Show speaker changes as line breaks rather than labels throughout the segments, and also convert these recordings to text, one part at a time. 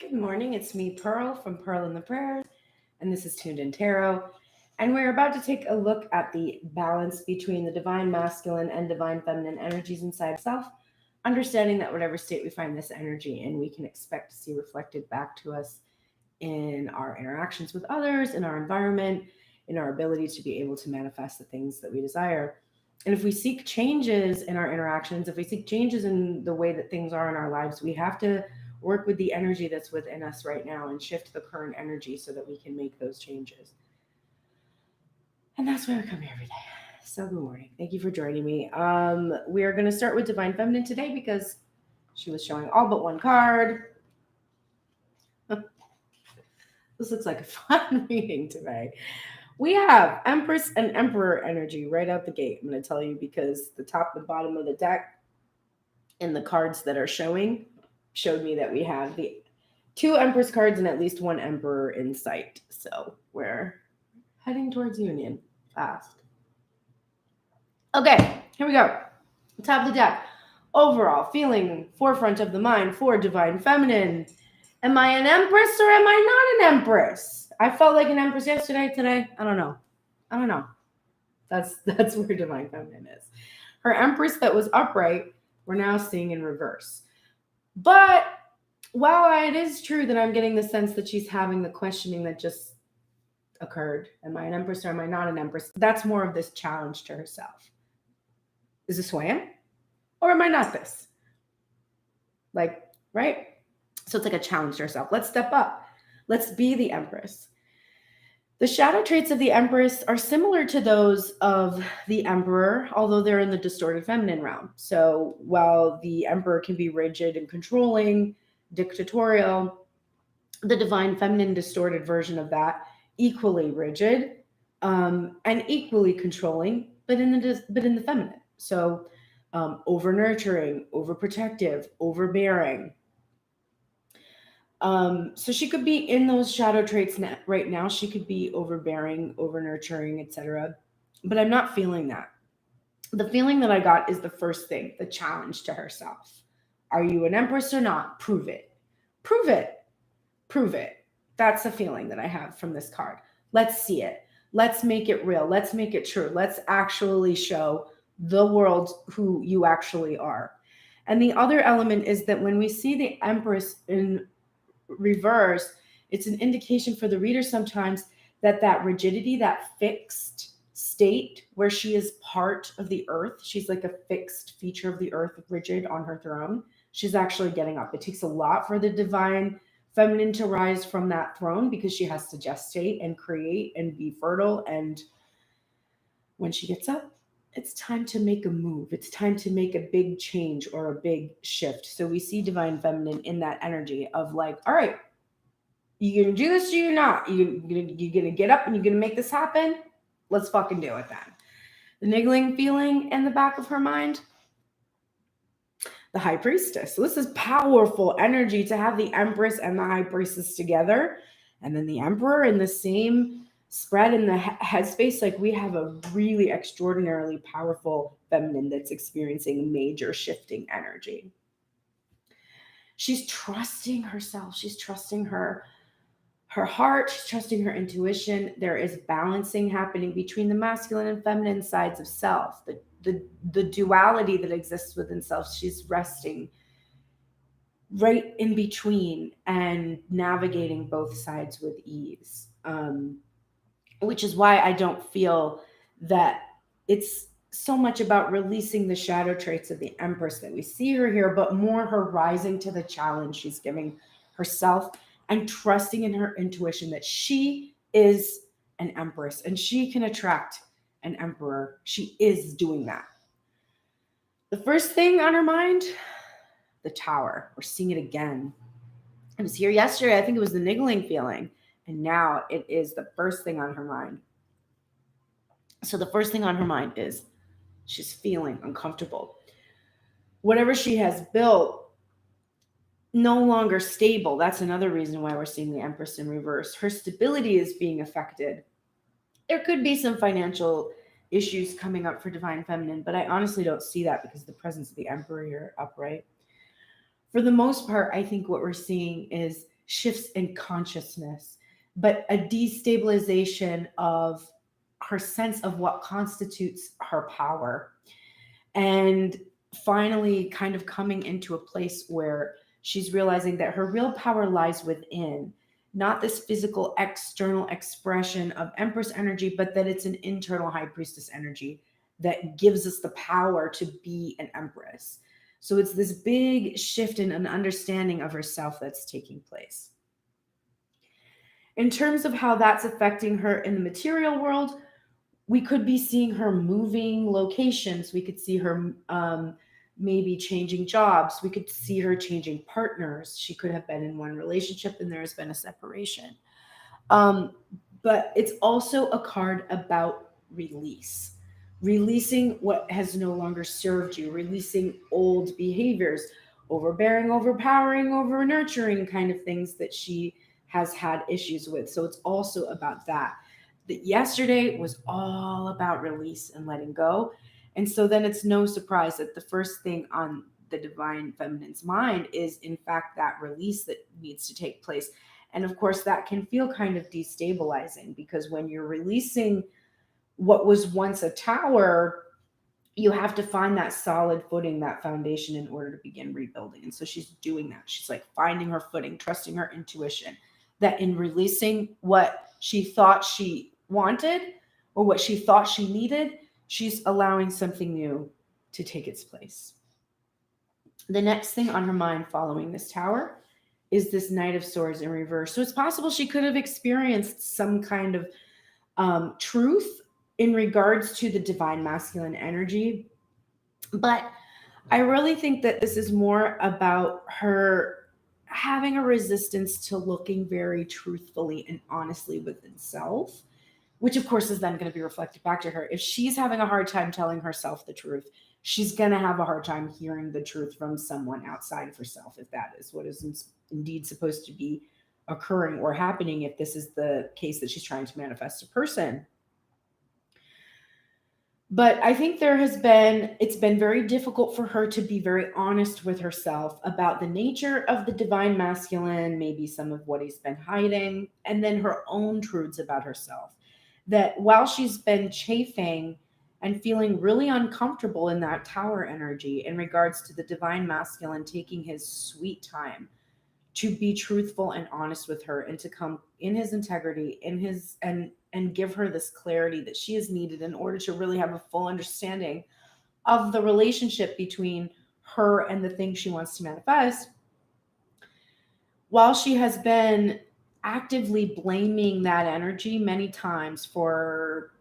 Good morning. It's me, Pearl, from Pearl in the Prayers, and this is Tuned in Tarot. And we're about to take a look at the balance between the divine masculine and divine feminine energies inside self, understanding that whatever state we find this energy in, we can expect to see reflected back to us in our interactions with others, in our environment, in our ability to be able to manifest the things that we desire. And if we seek changes in our interactions, if we seek changes in the way that things are in our lives, we have to work with the energy that's within us right now and shift the current energy so that we can make those changes. And that's why I come here every day. So good morning. Thank you for joining me. We are going to start with Divine Feminine today because she was showing all but one card. This looks like a fun reading today. We have Empress and Emperor energy right out the gate. I'm going to tell you because the top and bottom of the deck and the cards that are showing showed me that we have the 2 Empress cards and at least 1 Emperor in sight. So we're heading towards union fast. Okay, here we go. Top of the deck. Overall, feeling forefront of the mind for Divine Feminine. Am I an Empress or am I not an Empress? I felt like an Empress yesterday, today. I don't know. That's where Divine Feminine is. Her Empress that was upright, we're now seeing in reverse. But while it is true that I'm getting the sense that she's having the questioning that just occurred, am I an Empress or am I not an Empress? That's more of this challenge to herself. Is this who I am? Or am I not this? Like, right? So it's like a challenge to herself. Let's step up. Let's be the Empress. The shadow traits of the Empress are similar to those of the Emperor, although they're in the distorted feminine realm. So while the Emperor can be rigid and controlling, dictatorial, the divine feminine distorted version of that, equally rigid and equally controlling, but in the feminine. So over nurturing, overprotective, overbearing. So she could be in those shadow traits right now. She could be overbearing, over nurturing, etc. But I'm not feeling that. The feeling that I got is the first thing, the challenge to herself. Are you an Empress or not? Prove it. Prove it. Prove it. That's the feeling that I have from this card. Let's see it. Let's make it real. Let's make it true. Let's actually show the world who you actually are. And the other element is that when we see the Empress in reverse, it's an indication for the reader sometimes that rigidity, that fixed state where she is part of the earth, she's like a fixed feature of the earth, rigid on her throne, she's actually getting up. It takes a lot for the divine feminine to rise from that throne because she has to gestate and create and be fertile. And when she gets up, it's time to make a move. It's time to make a big change or a big shift. So we see divine feminine in that energy of like, all right, you gonna do this or you're not? You gonna get up and you're gonna make this happen? Let's fucking do it then. The niggling feeling in the back of her mind. The High Priestess. So this is powerful energy to have the Empress and the High Priestess together. And then the Emperor in the same spread in the headspace. Like we have a really extraordinarily powerful feminine that's experiencing major shifting energy. She's trusting herself. She's trusting her heart. She's trusting her intuition. There is balancing happening between the masculine and feminine sides of self. The duality that exists within self. She's resting right in between and navigating both sides with ease. Which is why I don't feel that it's so much about releasing the shadow traits of the Empress that we see her here, but more her rising to the challenge she's giving herself and trusting in her intuition that she is an Empress and she can attract an Emperor. She is doing that. The first thing on her mind, the Tower. We're seeing it again. I was here yesterday. I think it was the niggling feeling. And now it is the first thing on her mind. So the first thing on her mind is she's feeling uncomfortable. Whatever she has built, no longer stable. That's another reason why we're seeing the Empress in reverse. Her stability is being affected. There could be some financial issues coming up for Divine Feminine, but I honestly don't see that because of the presence of the Emperor here upright. For the most part, I think what we're seeing is shifts in consciousness, but a destabilization of her sense of what constitutes her power. And finally, kind of coming into a place where she's realizing that her real power lies within, not this physical external expression of Empress energy, but that it's an internal High Priestess energy that gives us the power to be an Empress. So it's this big shift in an understanding of herself that's taking place. In terms of how that's affecting her in the material world, we could be seeing her moving locations. We could see her maybe changing jobs. We could see her changing partners. She could have been in one relationship and there has been a separation. But it's also a card about release. Releasing what has no longer served you, releasing old behaviors, overbearing, overpowering, over nurturing kind of things that she has had issues with. So it's also about that. That yesterday was all about release and letting go. And so then it's no surprise that the first thing on the divine feminine's mind is, in fact, that release that needs to take place. And of course, that can feel kind of destabilizing, because when you're releasing what was once a tower, you have to find that solid footing, that foundation, in order to begin rebuilding. And so she's doing that. She's like finding her footing, trusting her intuition, that in releasing what she thought she wanted or what she thought she needed, she's allowing something new to take its place. The next thing on her mind following this tower is this Knight of Swords in reverse. So it's possible she could have experienced some kind of truth in regards to the divine masculine energy. But I really think that this is more about her having a resistance to looking very truthfully and honestly within self, which of course is then going to be reflected back to her. If she's having a hard time telling herself the truth, she's going to have a hard time hearing the truth from someone outside of herself, if that is what is indeed supposed to be occurring or happening, if this is the case that she's trying to manifest a person. But I think it's been very difficult for her to be very honest with herself about the nature of the divine masculine, maybe some of what he's been hiding, and then her own truths about herself. That while she's been chafing and feeling really uncomfortable in that tower energy in regards to the divine masculine taking his sweet time to be truthful and honest with her and to come in his integrity, in his and give her this clarity that she is needed in order to really have a full understanding of the relationship between her and the thing she wants to manifest. While she has been actively blaming that energy many times for,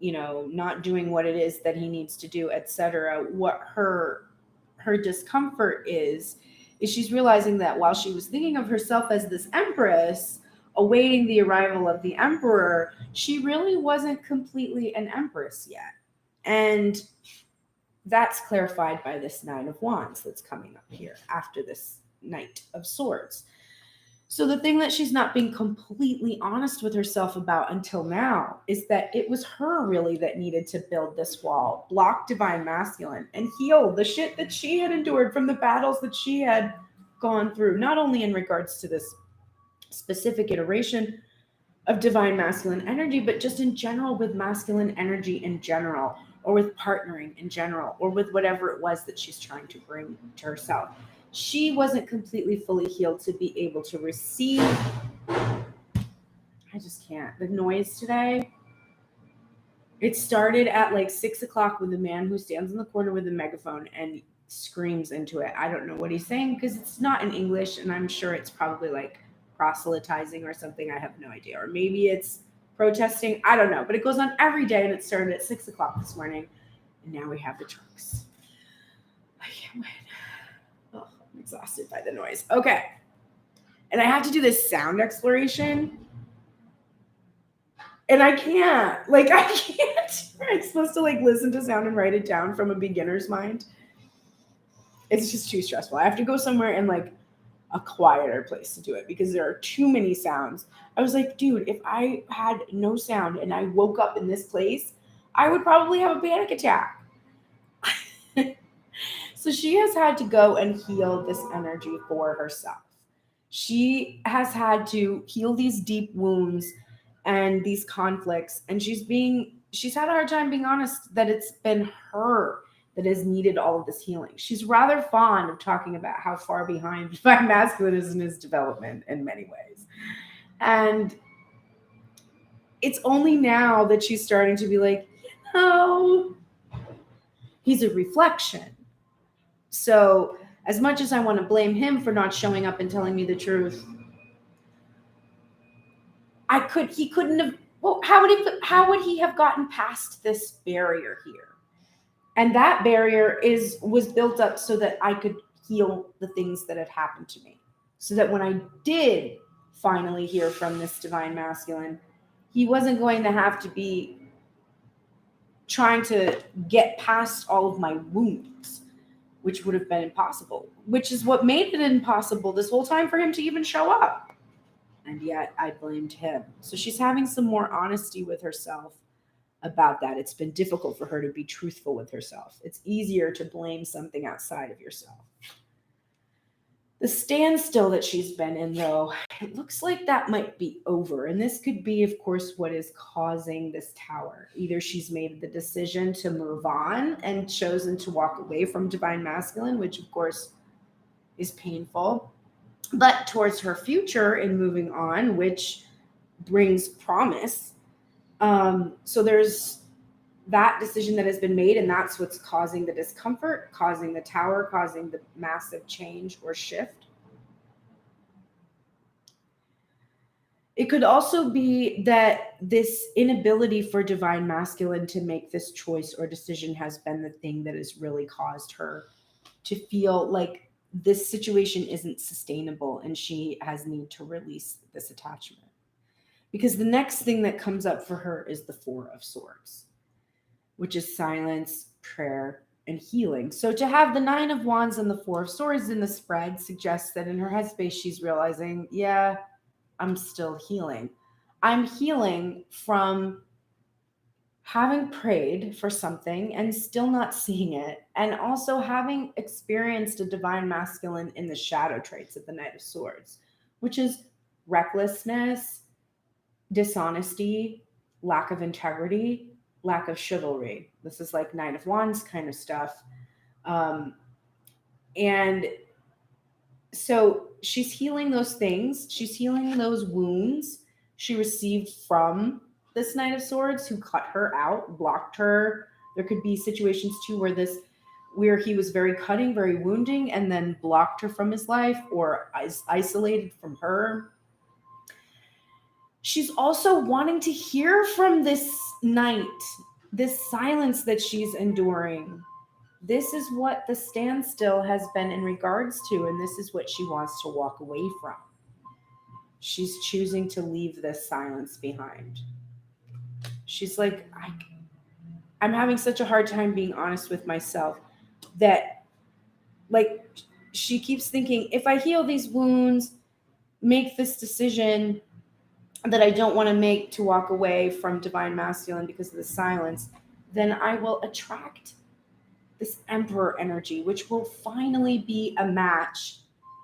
not doing what it is that he needs to do, etc., what her discomfort is she's realizing that while she was thinking of herself as this empress awaiting the arrival of the emperor, she really wasn't completely an empress yet. And that's clarified by this Nine of Wands that's coming up here after this Knight of Swords. So the thing that she's not being completely honest with herself about until now is that it was her really that needed to build this wall, block divine masculine, and heal the shit that she had endured from the battles that she had gone through, not only in regards to this specific iteration of divine masculine energy, but just in general with masculine energy in general, or with partnering in general, or with whatever it was that she's trying to bring to herself. She wasn't completely fully healed to be able to receive. I just can't. The noise today. It started at like 6 o'clock with a man who stands in the corner with a megaphone and screams into it. I don't know what he's saying because it's not in English, and I'm sure it's probably like proselytizing or something. I have no idea. Or maybe it's protesting. I don't know. But it goes on every day, and it started at 6 o'clock this morning. And now we have the trucks. I can't wait. Oh, I'm exhausted by the noise. Okay. And I have to do this sound exploration. And I can't. I'm supposed to listen to sound and write it down from a beginner's mind. It's just too stressful. I have to go somewhere in a quieter place to do it because there are too many sounds. I was like, dude, if I had no sound and I woke up in this place, I would probably have a panic attack. So she has had to go and heal this energy for herself. She has had to heal these deep wounds and these conflicts, and she's had a hard time being honest that it's been her that has needed all of this healing. She's rather fond of talking about how far behind divine masculine is in his development in many ways. And it's only now that she's starting to be like, he's a reflection. So as much as I want to blame him for not showing up and telling me the truth, he couldn't have, well, how would he have gotten past this barrier here? And that barrier was built up so that I could heal the things that had happened to me. So that when I did finally hear from this divine masculine, he wasn't going to have to be trying to get past all of my wounds, which would have been impossible, which is what made it impossible this whole time for him to even show up. And yet I blamed him. So she's having some more honesty with herself about that. It's been difficult for her to be truthful with herself. It's easier to blame something outside of yourself. The standstill that she's been in, though, it looks like that might be over. And this could be, of course, what is causing this tower. Either she's made the decision to move on and chosen to walk away from divine masculine, which, of course, is painful, but towards her future in moving on, which brings promise. So there's that decision that has been made, and that's what's causing the discomfort, causing the tower, causing the massive change or shift. It could also be that this inability for divine masculine to make this choice or decision has been the thing that has really caused her to feel like this situation isn't sustainable and she has need to release this attachment. Because the next thing that comes up for her is the Four of Swords, which is silence, prayer, and healing. So to have the Nine of Wands and the Four of Swords in the spread suggests that in her headspace, she's realizing, yeah, I'm still healing. I'm healing from having prayed for something and still not seeing it, and also having experienced a divine masculine in the shadow traits of the Knight of Swords, which is recklessness, dishonesty, lack of integrity, lack of chivalry. This is like Knight of Wands kind of stuff. And so she's healing those things. She's healing those wounds she received from this Knight of Swords who cut her out, blocked her. There could be situations too where he was very cutting, very wounding, and then blocked her from his life or isolated from her. She's also wanting to hear from this knight, this silence that she's enduring. This is what the standstill has been in regards to, and this is what she wants to walk away from. She's choosing to leave this silence behind. She's like, I'm having such a hard time being honest with myself that, like, she keeps thinking, if I heal these wounds, make this decision that I don't want to make to walk away from divine masculine because of the silence, then I will attract this Emperor energy, which will finally be a match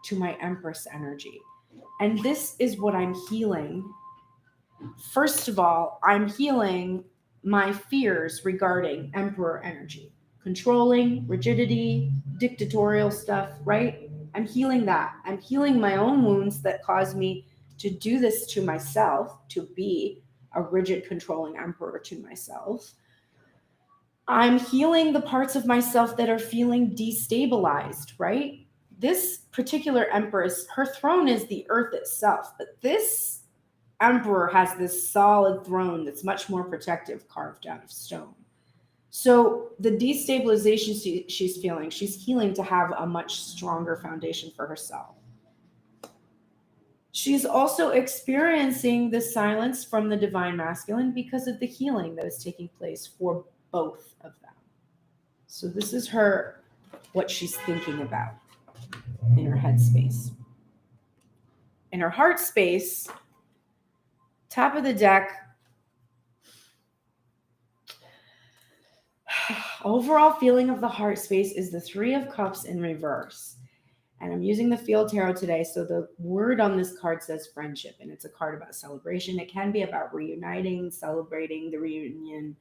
to my Empress energy. And this is what I'm healing. First of all, I'm healing my fears regarding Emperor energy, controlling, rigidity, dictatorial stuff, right? I'm healing that. I'm healing my own wounds that cause me to do this to myself, to be a rigid, controlling emperor to myself. I'm healing the parts of myself that are feeling destabilized, right? This particular empress, her throne is the earth itself, but this emperor has this solid throne that's much more protective, carved out of stone. So the destabilization she's feeling, she's healing to have a much stronger foundation for herself. She's also experiencing the silence from the divine masculine because of the healing that is taking place for both of them. So this is what she's thinking about in her head space. In her heart space, top of the deck, overall feeling of the heart space is the Three of Cups in reverse. And I'm using the Field Tarot today. So the word on this card says friendship, and it's a card about celebration. It can be about reuniting, celebrating the reunion.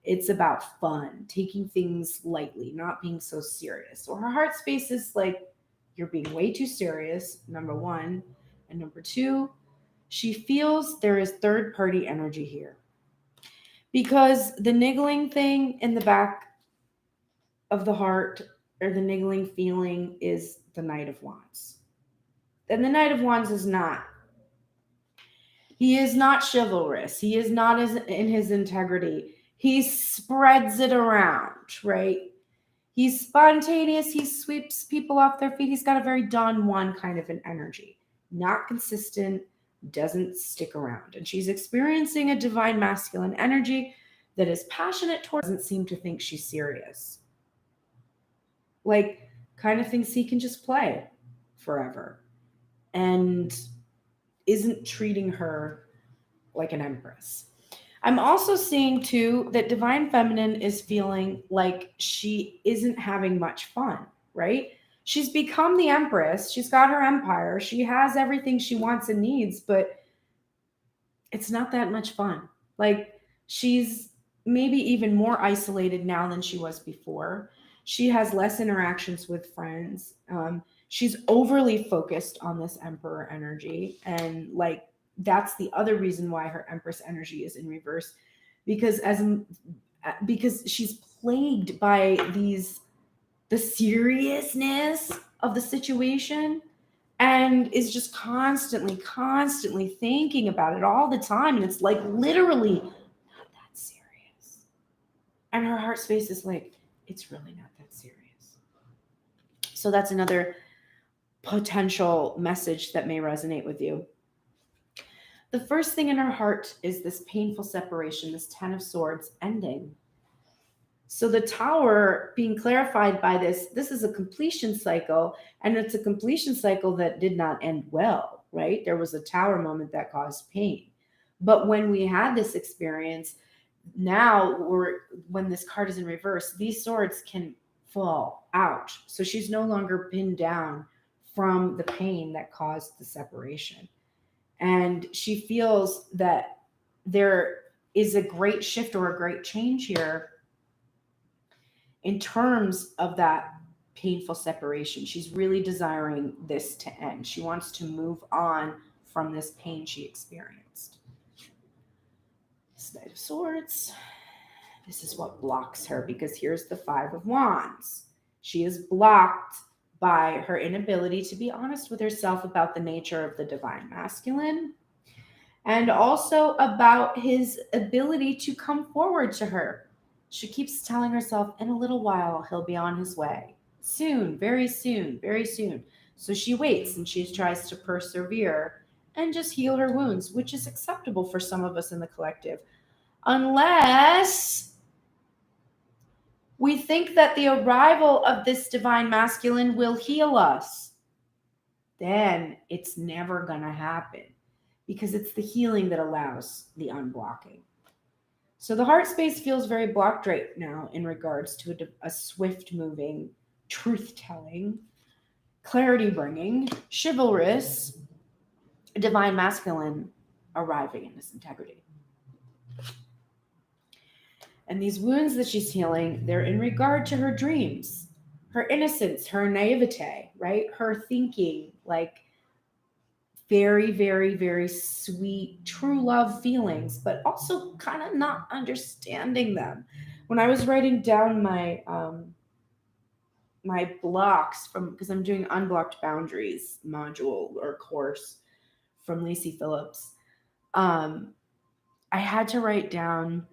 It's about fun, taking things lightly, not being so serious. So her heart space is like, you're being way too serious, number one. And number two, she feels there is third party energy here. Because the niggling thing in the back of the heart, or the niggling feeling, is the Knight of Wands. And the Knight of Wands is not. He is not chivalrous. He is not in his integrity. He spreads it around, right? He's spontaneous. He sweeps people off their feet. He's got a very Don Juan kind of an energy. Not consistent, doesn't stick around. And she's experiencing a divine masculine energy that is passionate towards, doesn't seem to think she's serious. Like, kind of thinks he can just play forever. And isn't treating her like an empress. I'm also seeing too that divine feminine is feeling like she isn't having much fun, right? She's become the empress. She's got her empire. She has everything she wants and needs, but it's not that much fun. Like, she's maybe even more isolated now than she was before. She has less interactions with friends. She's overly focused on this emperor energy, and like, that's the other reason why her empress energy is in reverse, because she's plagued by the seriousness of the situation, and is just constantly thinking about it all the time, and it's like literally not that serious. And her heart space is like, it's really not that serious. So that's another potential message that may resonate with you. The first thing in her heart is this painful separation, this 10 of Swords ending. So the Tower being clarified by this is a completion cycle, and it's a completion cycle that did not end well, right? There was a Tower moment that caused pain. But when we had this experience, now when this card is in reverse, these swords can fall out. So she's no longer pinned down from the pain that caused the separation. And she feels that there is a great shift or a great change here in terms of that painful separation. She's really desiring this to end. She wants to move on from this pain she experienced. This Knight of Swords, this is what blocks her, because here's the Five of Wands. She is blocked by her inability to be honest with herself about the nature of the divine masculine, and also about his ability to come forward to her. She keeps telling herself, in a little while, he'll be on his way. Soon, very soon, very soon. So she waits and she tries to persevere and just heal her wounds, which is acceptable for some of us in the collective. Unless we think that the arrival of this divine masculine will heal us, then it's never going to happen, because it's the healing that allows the unblocking. So the heart space feels very blocked right now in regards to a swift moving, truth telling, clarity bringing, chivalrous, divine masculine arriving in this integrity. And these wounds that she's healing, they're in regard to her dreams, her innocence, her naivete, right? Her thinking like very, very, very sweet, true love feelings, but also kind of not understanding them. When I was writing down my my blocks because I'm doing Unblocked Boundaries module or course from Lacey Phillips, I had to write down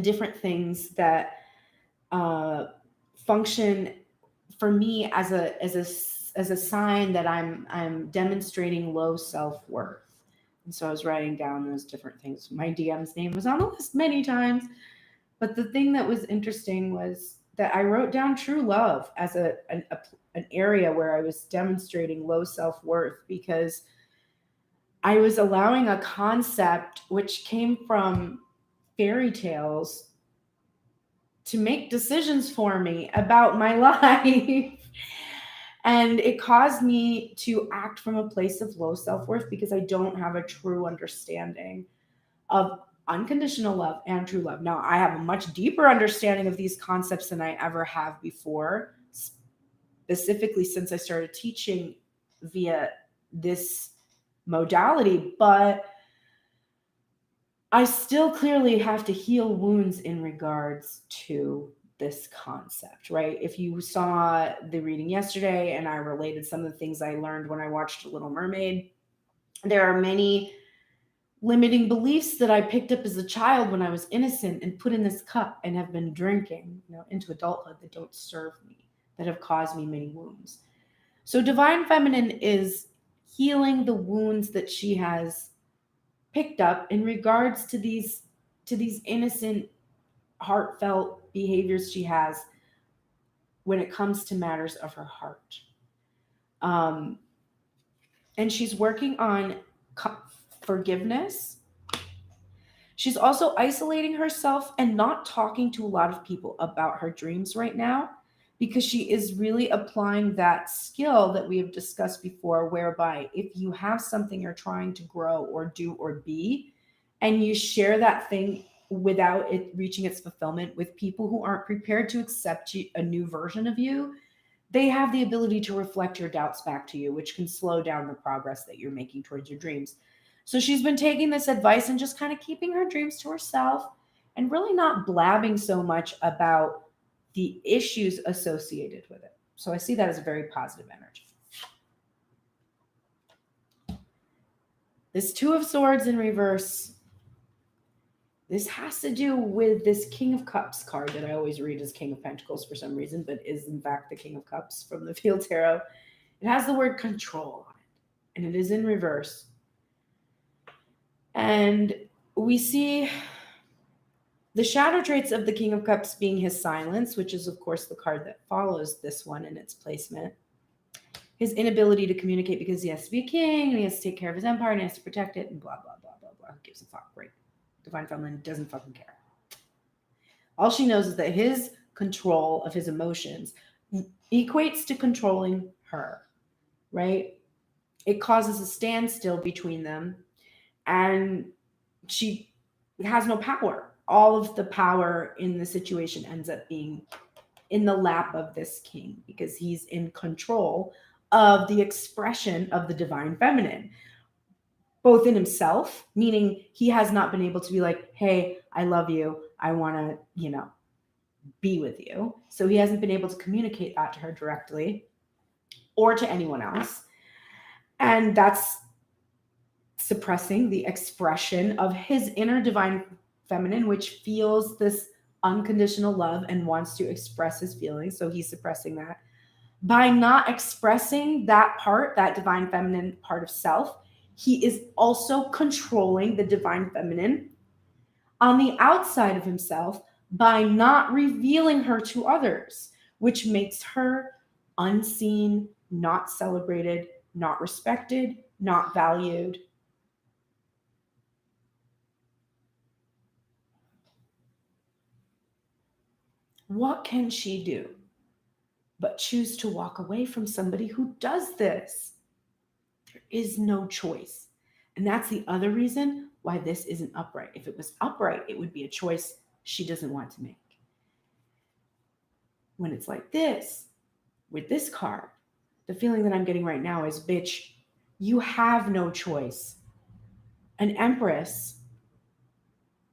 different things that function for me as a sign that I'm demonstrating low self-worth. And so I was writing down those different things. My DM's name was on the list many times, but the thing that was interesting was that I wrote down true love as an area where I was demonstrating low self-worth, because I was allowing a concept which came from fairy tales to make decisions for me about my life. And it caused me to act from a place of low self-worth because I don't have a true understanding of unconditional love and true love. Now, I have a much deeper understanding of these concepts than I ever have before, specifically since I started teaching via this modality, but I still clearly have to heal wounds in regards to this concept, right? If you saw the reading yesterday and I related some of the things I learned when I watched Little Mermaid, there are many limiting beliefs that I picked up as a child when I was innocent and put in this cup and have been drinking, into adulthood that don't serve me, that have caused me many wounds. So Divine Feminine is healing the wounds that she has picked up in regards to these innocent, heartfelt behaviors she has when it comes to matters of her heart. And she's working on forgiveness. She's also isolating herself and not talking to a lot of people about her dreams right now because she is really applying that skill that we have discussed before, whereby if you have something you're trying to grow or do or be, and you share that thing without it reaching its fulfillment with people who aren't prepared to accept a new version of you, they have the ability to reflect your doubts back to you, which can slow down the progress that you're making towards your dreams. So she's been taking this advice and just kind of keeping her dreams to herself and really not blabbing so much about the issues associated with it. So I see that as a very positive energy. This Two of Swords in reverse, this has to do with this King of Cups card that I always read as King of Pentacles for some reason, but is in fact the King of Cups from the Field Tarot. It has the word control on it, and it is in reverse. And we see the shadow traits of the King of Cups being his silence, which is, of course, the card that follows this one in its placement. His inability to communicate because he has to be a king, and he has to take care of his empire, and he has to protect it, and blah, blah, blah, blah, blah. Who gives a fuck, right? Divine Feminine doesn't fucking care. All she knows is that his control of his emotions equates to controlling her, right? It causes a standstill between them, and she has no power. All of the power in the situation ends up being in the lap of this king because he's in control of the expression of the Divine Feminine, both in himself, meaning he has not been able to be like, hey, I love you. I want to, be with you. So he hasn't been able to communicate that to her directly or to anyone else. And that's suppressing the expression of his inner Divine Feminine, which feels this unconditional love and wants to express his feelings. So he's suppressing that. By not expressing that part, that Divine Feminine part of self, he is also controlling the Divine Feminine on the outside of himself by not revealing her to others, which makes her unseen, not celebrated, not respected, not valued. What can she do but choose to walk away from somebody who does this? There is no choice. And that's the other reason why this isn't upright. If it was upright, it would be a choice she doesn't want to make. When it's like this, with this card, the feeling that I'm getting right now is, bitch, you have no choice. An empress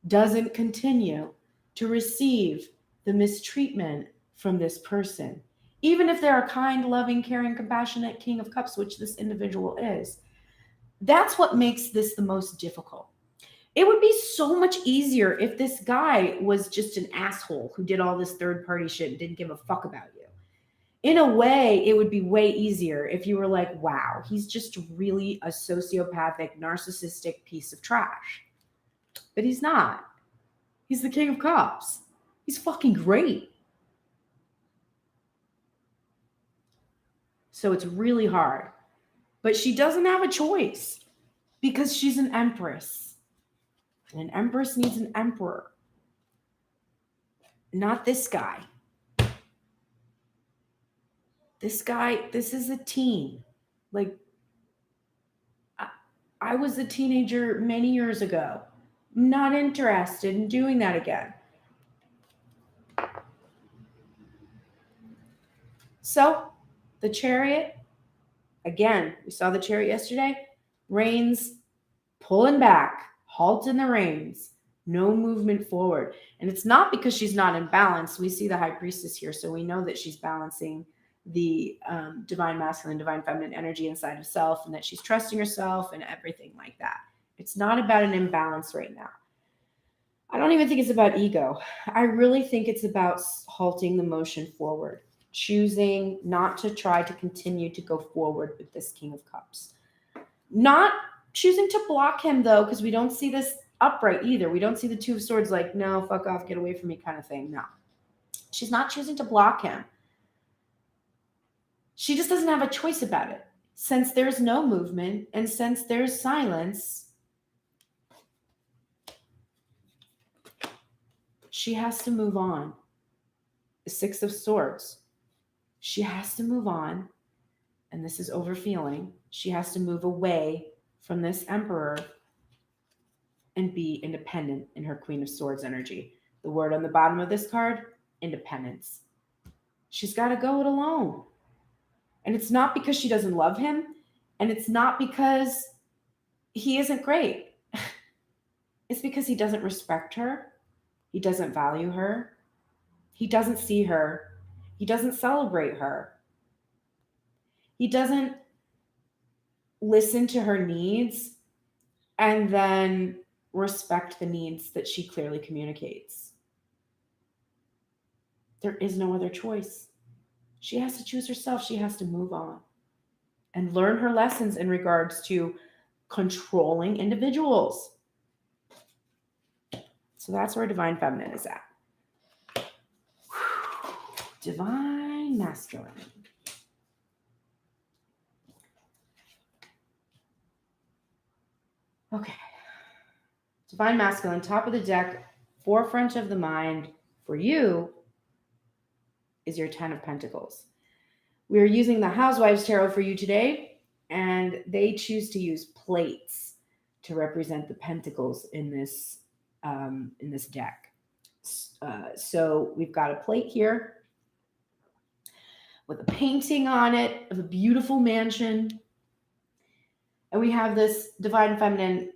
doesn't continue to receive the mistreatment from this person. Even if they're a kind, loving, caring, compassionate King of Cups, which this individual is. That's what makes this the most difficult. It would be so much easier if this guy was just an asshole who did all this third-party shit and didn't give a fuck about you. In a way, it would be way easier if you were like, wow, he's just really a sociopathic, narcissistic piece of trash. But he's not. He's the King of Cups. He's fucking great. So it's really hard. But she doesn't have a choice because she's an empress. And an empress needs an emperor. Not this guy. This guy, this is a teen. Like, I was a teenager many years ago. Not interested in doing that again. So, the Chariot, again, we saw the Chariot yesterday, reins pulling back, halt in the reins, no movement forward. And it's not because she's not in balance. We see the High Priestess here, so we know that she's balancing the divine masculine, divine feminine energy inside of self, and that she's trusting herself and everything like that. It's not about an imbalance right now. I don't even think it's about ego. I really think it's about halting the motion forward, choosing not to try to continue to go forward with this King of Cups. Not choosing to block him, though, because we don't see this upright either. We don't see the Two of Swords like, no, fuck off, get away from me kind of thing. No. She's not choosing to block him. She just doesn't have a choice about it. Since there's no movement and since there's silence, she has to move on. The Six of Swords. She has to move on, and this is overfeeling. She has to move away from this Emperor and be independent in her Queen of Swords energy. The word on the bottom of this card, independence. She's got to go it alone. And it's not because she doesn't love him, and it's not because he isn't great. It's because he doesn't respect her. He doesn't value her. He doesn't see her. He doesn't celebrate her. He doesn't listen to her needs and then respect the needs that she clearly communicates. There is no other choice. She has to choose herself. She has to move on and learn her lessons in regards to controlling individuals. So that's where Divine Feminine is at. Divine Masculine. Okay. Divine Masculine, top of the deck, forefront of the mind for you is your 10 of Pentacles. We are using the Housewives Tarot for you today, and they choose to use plates to represent the pentacles in this deck. So we've got a plate here with a painting on it of a beautiful mansion. And we have this Divine Feminine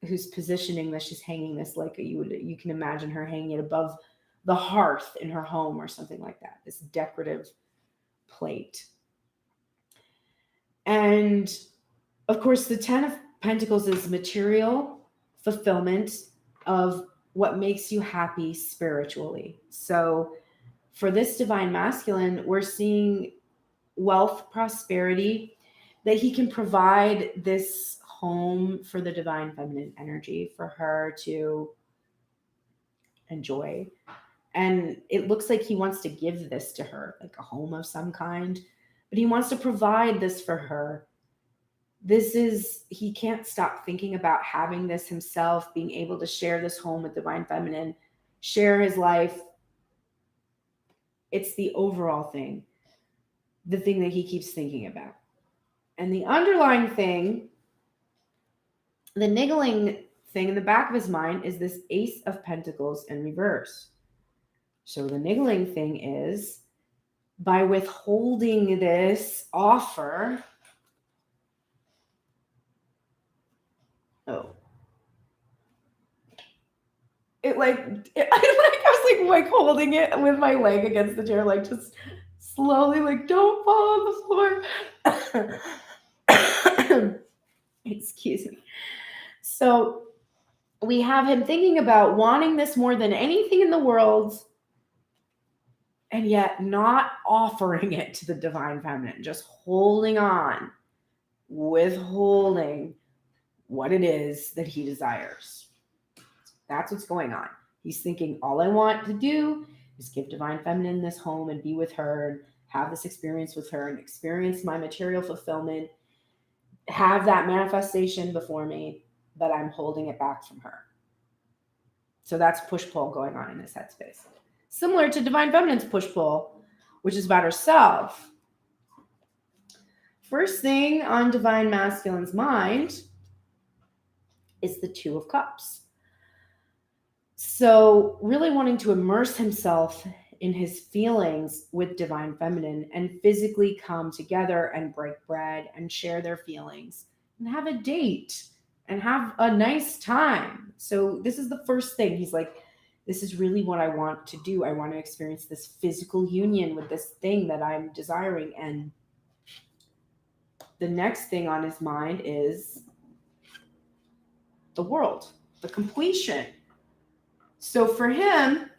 who's positioning this. She's hanging this like you can imagine her hanging it above the hearth in her home or something like that. This decorative plate. And of course, the 10 of Pentacles is material fulfillment of what makes you happy spiritually. So for this Divine Masculine, we're seeing wealth, prosperity, that he can provide this home for the Divine Feminine energy for her to enjoy. And it looks like he wants to give this to her, like a home of some kind, but he wants to provide this for her. He can't stop thinking about having this himself, being able to share this home with Divine Feminine, share his life. It's the overall thing, the thing that he keeps thinking about. And the underlying thing, the niggling thing in the back of his mind is this Ace of Pentacles in reverse. So the niggling thing is, by withholding this offer, I was like holding it with my leg against the chair, like just slowly, like don't fall on the floor. Excuse me. So we have him thinking about wanting this more than anything in the world, and yet not offering it to the Divine Feminine, just holding on, withholding what it is that he desires. That's what's going on. He's thinking, all I want to do is give Divine Feminine this home and be with her and have this experience with her and experience my material fulfillment, have that manifestation before me, but I'm holding it back from her. So that's push-pull going on in this headspace. Similar to Divine Feminine's push-pull, which is about herself. First thing on Divine Masculine's mind is the Two of Cups. So really wanting to immerse himself in his feelings with Divine Feminine and physically come together and break bread and share their feelings and have a date and have a nice time. So this is the first thing. He's like, this is really what I want to do. I want to experience this physical union with this thing that I'm desiring. And the next thing on his mind is the world, the completion. So for him,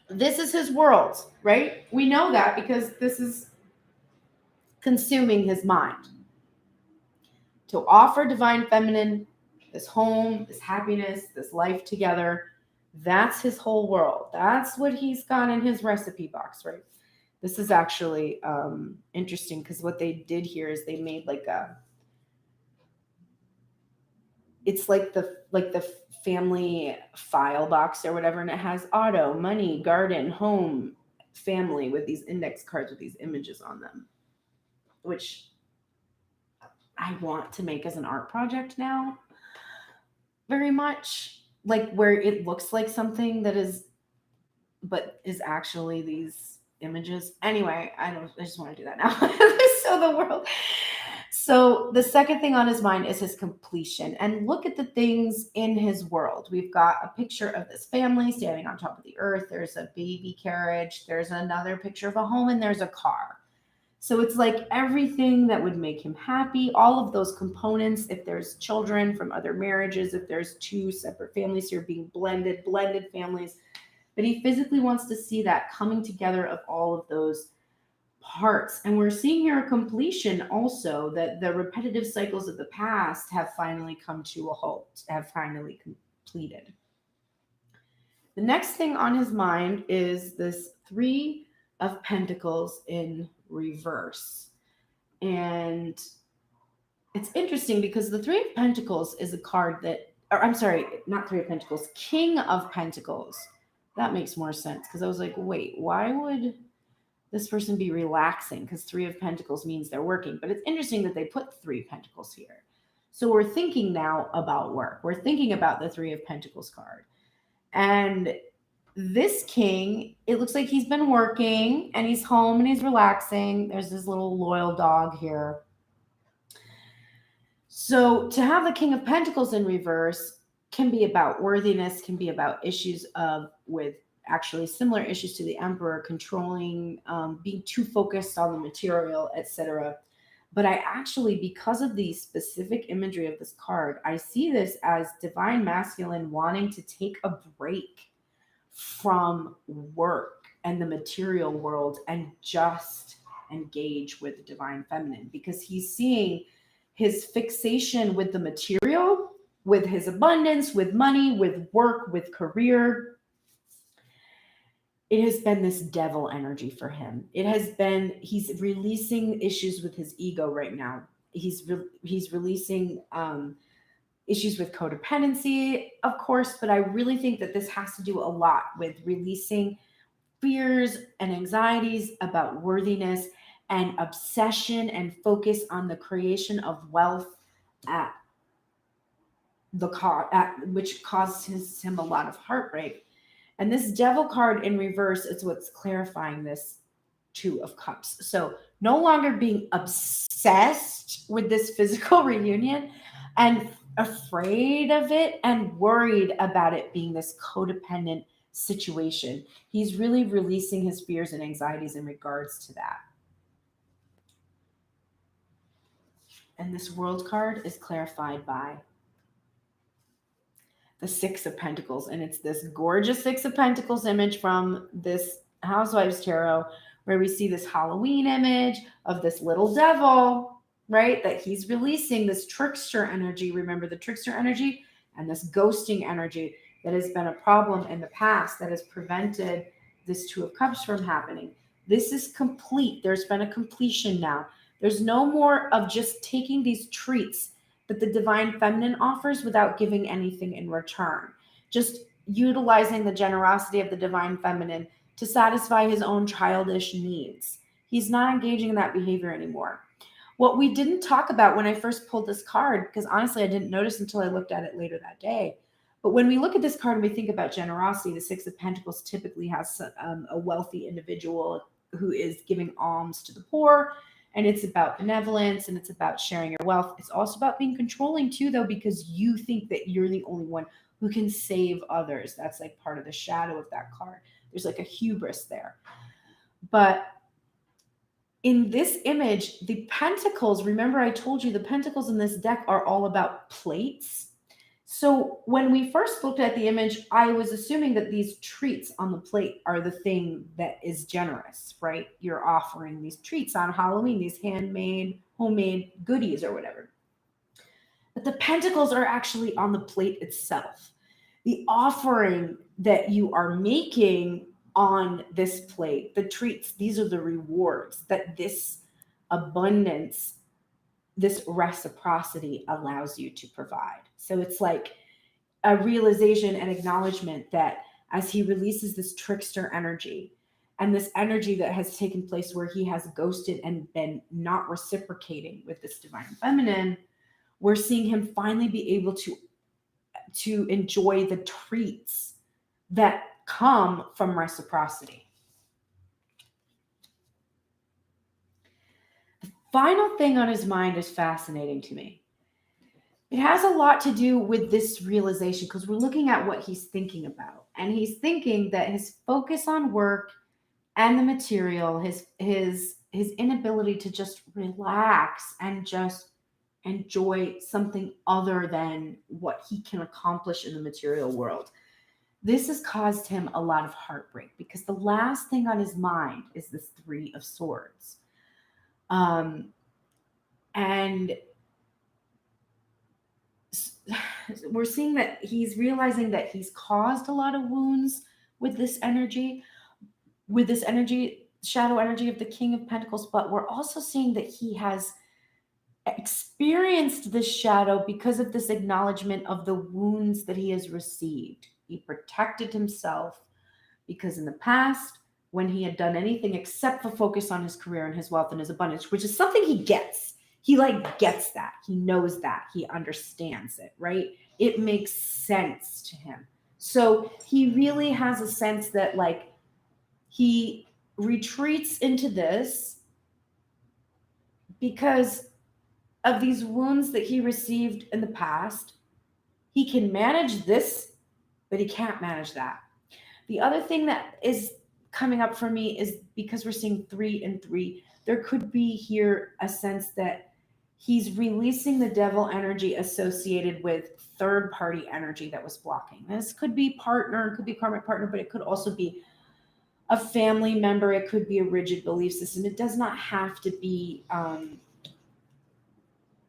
this is his world, right? We know that because this is consuming his mind. To offer Divine Feminine this home, this happiness, this life together, that's his whole world. That's what he's got in his recipe box, right? This is actually interesting because what they did here is they made like it's like the family file box or whatever, and it has auto, money, garden, home, family with these index cards with these images on them, which I want to make as an art project now very much, like where it looks like something that is but is actually these images. Anyway, I just want to do that now. So the second thing on his mind is his completion. And look at the things in his world. We've got a picture of this family standing on top of the earth. There's a baby carriage. There's another picture of a home, and there's a car. So it's like everything that would make him happy, all of those components. If there's children from other marriages, if there's two separate families here being blended families, but he physically wants to see that coming together of all of those parts. And we're seeing here a completion also, that the repetitive cycles of the past have finally come to a halt, have finally completed. The next thing on his mind is this Three of Pentacles in reverse. And it's interesting because the Three of Pentacles is a card that, or I'm sorry, not Three of Pentacles, King of Pentacles. That makes more sense because I was like, wait, why would this person be relaxing? Because Three of Pentacles means they're working. But it's interesting that they put Three of Pentacles here. So we're thinking now about work. We're thinking about the Three of Pentacles card. And this king, it looks like he's been working and he's home and he's relaxing. There's this little loyal dog here. So to have the King of Pentacles in reverse can be about worthiness, can be about issues with actually similar issues to the Emperor, controlling, being too focused on the material, etc. But I actually, because of the specific imagery of this card, I see this as Divine Masculine wanting to take a break from work and the material world and just engage with the Divine Feminine, because he's seeing his fixation with the material, with his abundance, with money, with work, with career. It has been this devil energy for him. It has been, he's releasing issues with his ego right now. He's releasing issues with codependency, of course, but I really think that this has to do a lot with releasing fears and anxieties about worthiness and obsession and focus on the creation of wealth at which causes him a lot of heartbreak. And this devil card in reverse is what's clarifying this Two of Cups. So no longer being obsessed with this physical reunion and afraid of it and worried about it being this codependent situation. He's really releasing his fears and anxieties in regards to that. And this World card is clarified by the Six of Pentacles. And it's this gorgeous Six of Pentacles image from this Housewives Tarot, where we see this Halloween image of this little devil, right? That he's releasing this trickster energy. Remember the trickster energy and this ghosting energy that has been a problem in the past that has prevented this Two of Cups from happening. This is complete. There's been a completion now. There's no more of just taking these treats that the Divine Feminine offers without giving anything in return. Just utilizing the generosity of the Divine Feminine to satisfy his own childish needs. He's not engaging in that behavior anymore. What we didn't talk about when I first pulled this card, because honestly, I didn't notice until I looked at it later that day. But when we look at this card and we think about generosity, the Six of Pentacles typically has a wealthy individual who is giving alms to the poor. And it's about benevolence and it's about sharing your wealth. It's also about being controlling too, though, because you think that you're the only one who can save others. That's like part of the shadow of that card. There's like a hubris there. But in this image, the pentacles, remember I told you the pentacles in this deck are all about plates. So when we first looked at the image, I was assuming that these treats on the plate are the thing that is generous, right? You're offering these treats on Halloween, these handmade, homemade goodies or whatever. But the pentacles are actually on the plate itself. The offering that you are making on this plate, the treats, these are the rewards that this abundance, this reciprocity allows you to provide. So it's like a realization and acknowledgement that as he releases this trickster energy and this energy that has taken place where he has ghosted and been not reciprocating with this divine feminine, we're seeing him finally be able to enjoy the treats that come from reciprocity. The final thing on his mind is fascinating to me. It has a lot to do with this realization because we're looking at what he's thinking about. And he's thinking that his focus on work and the material, his inability to just relax and just enjoy something other than what he can accomplish in the material world. This has caused him a lot of heartbreak because the last thing on his mind is this Three of Swords. And we're seeing that he's realizing that he's caused a lot of wounds with this energy, shadow energy of the King of Pentacles, but we're also seeing that he has experienced this shadow because of this acknowledgement of the wounds that he has received. He protected himself because in the past, when he had done anything except for focus on his career and his wealth and his abundance, which is something he gets. He gets that. He knows that. He understands it, right? It makes sense to him. So he really has a sense that he retreats into this because of these wounds that he received in the past. He can manage this, but he can't manage that. The other thing that is coming up for me is because we're seeing 3 and 3, there could be here a sense that he's releasing the devil energy associated with third-party energy that was blocking. This could be partner, it could be karmic partner, but it could also be a family member. It could be a rigid belief system. It does not have to be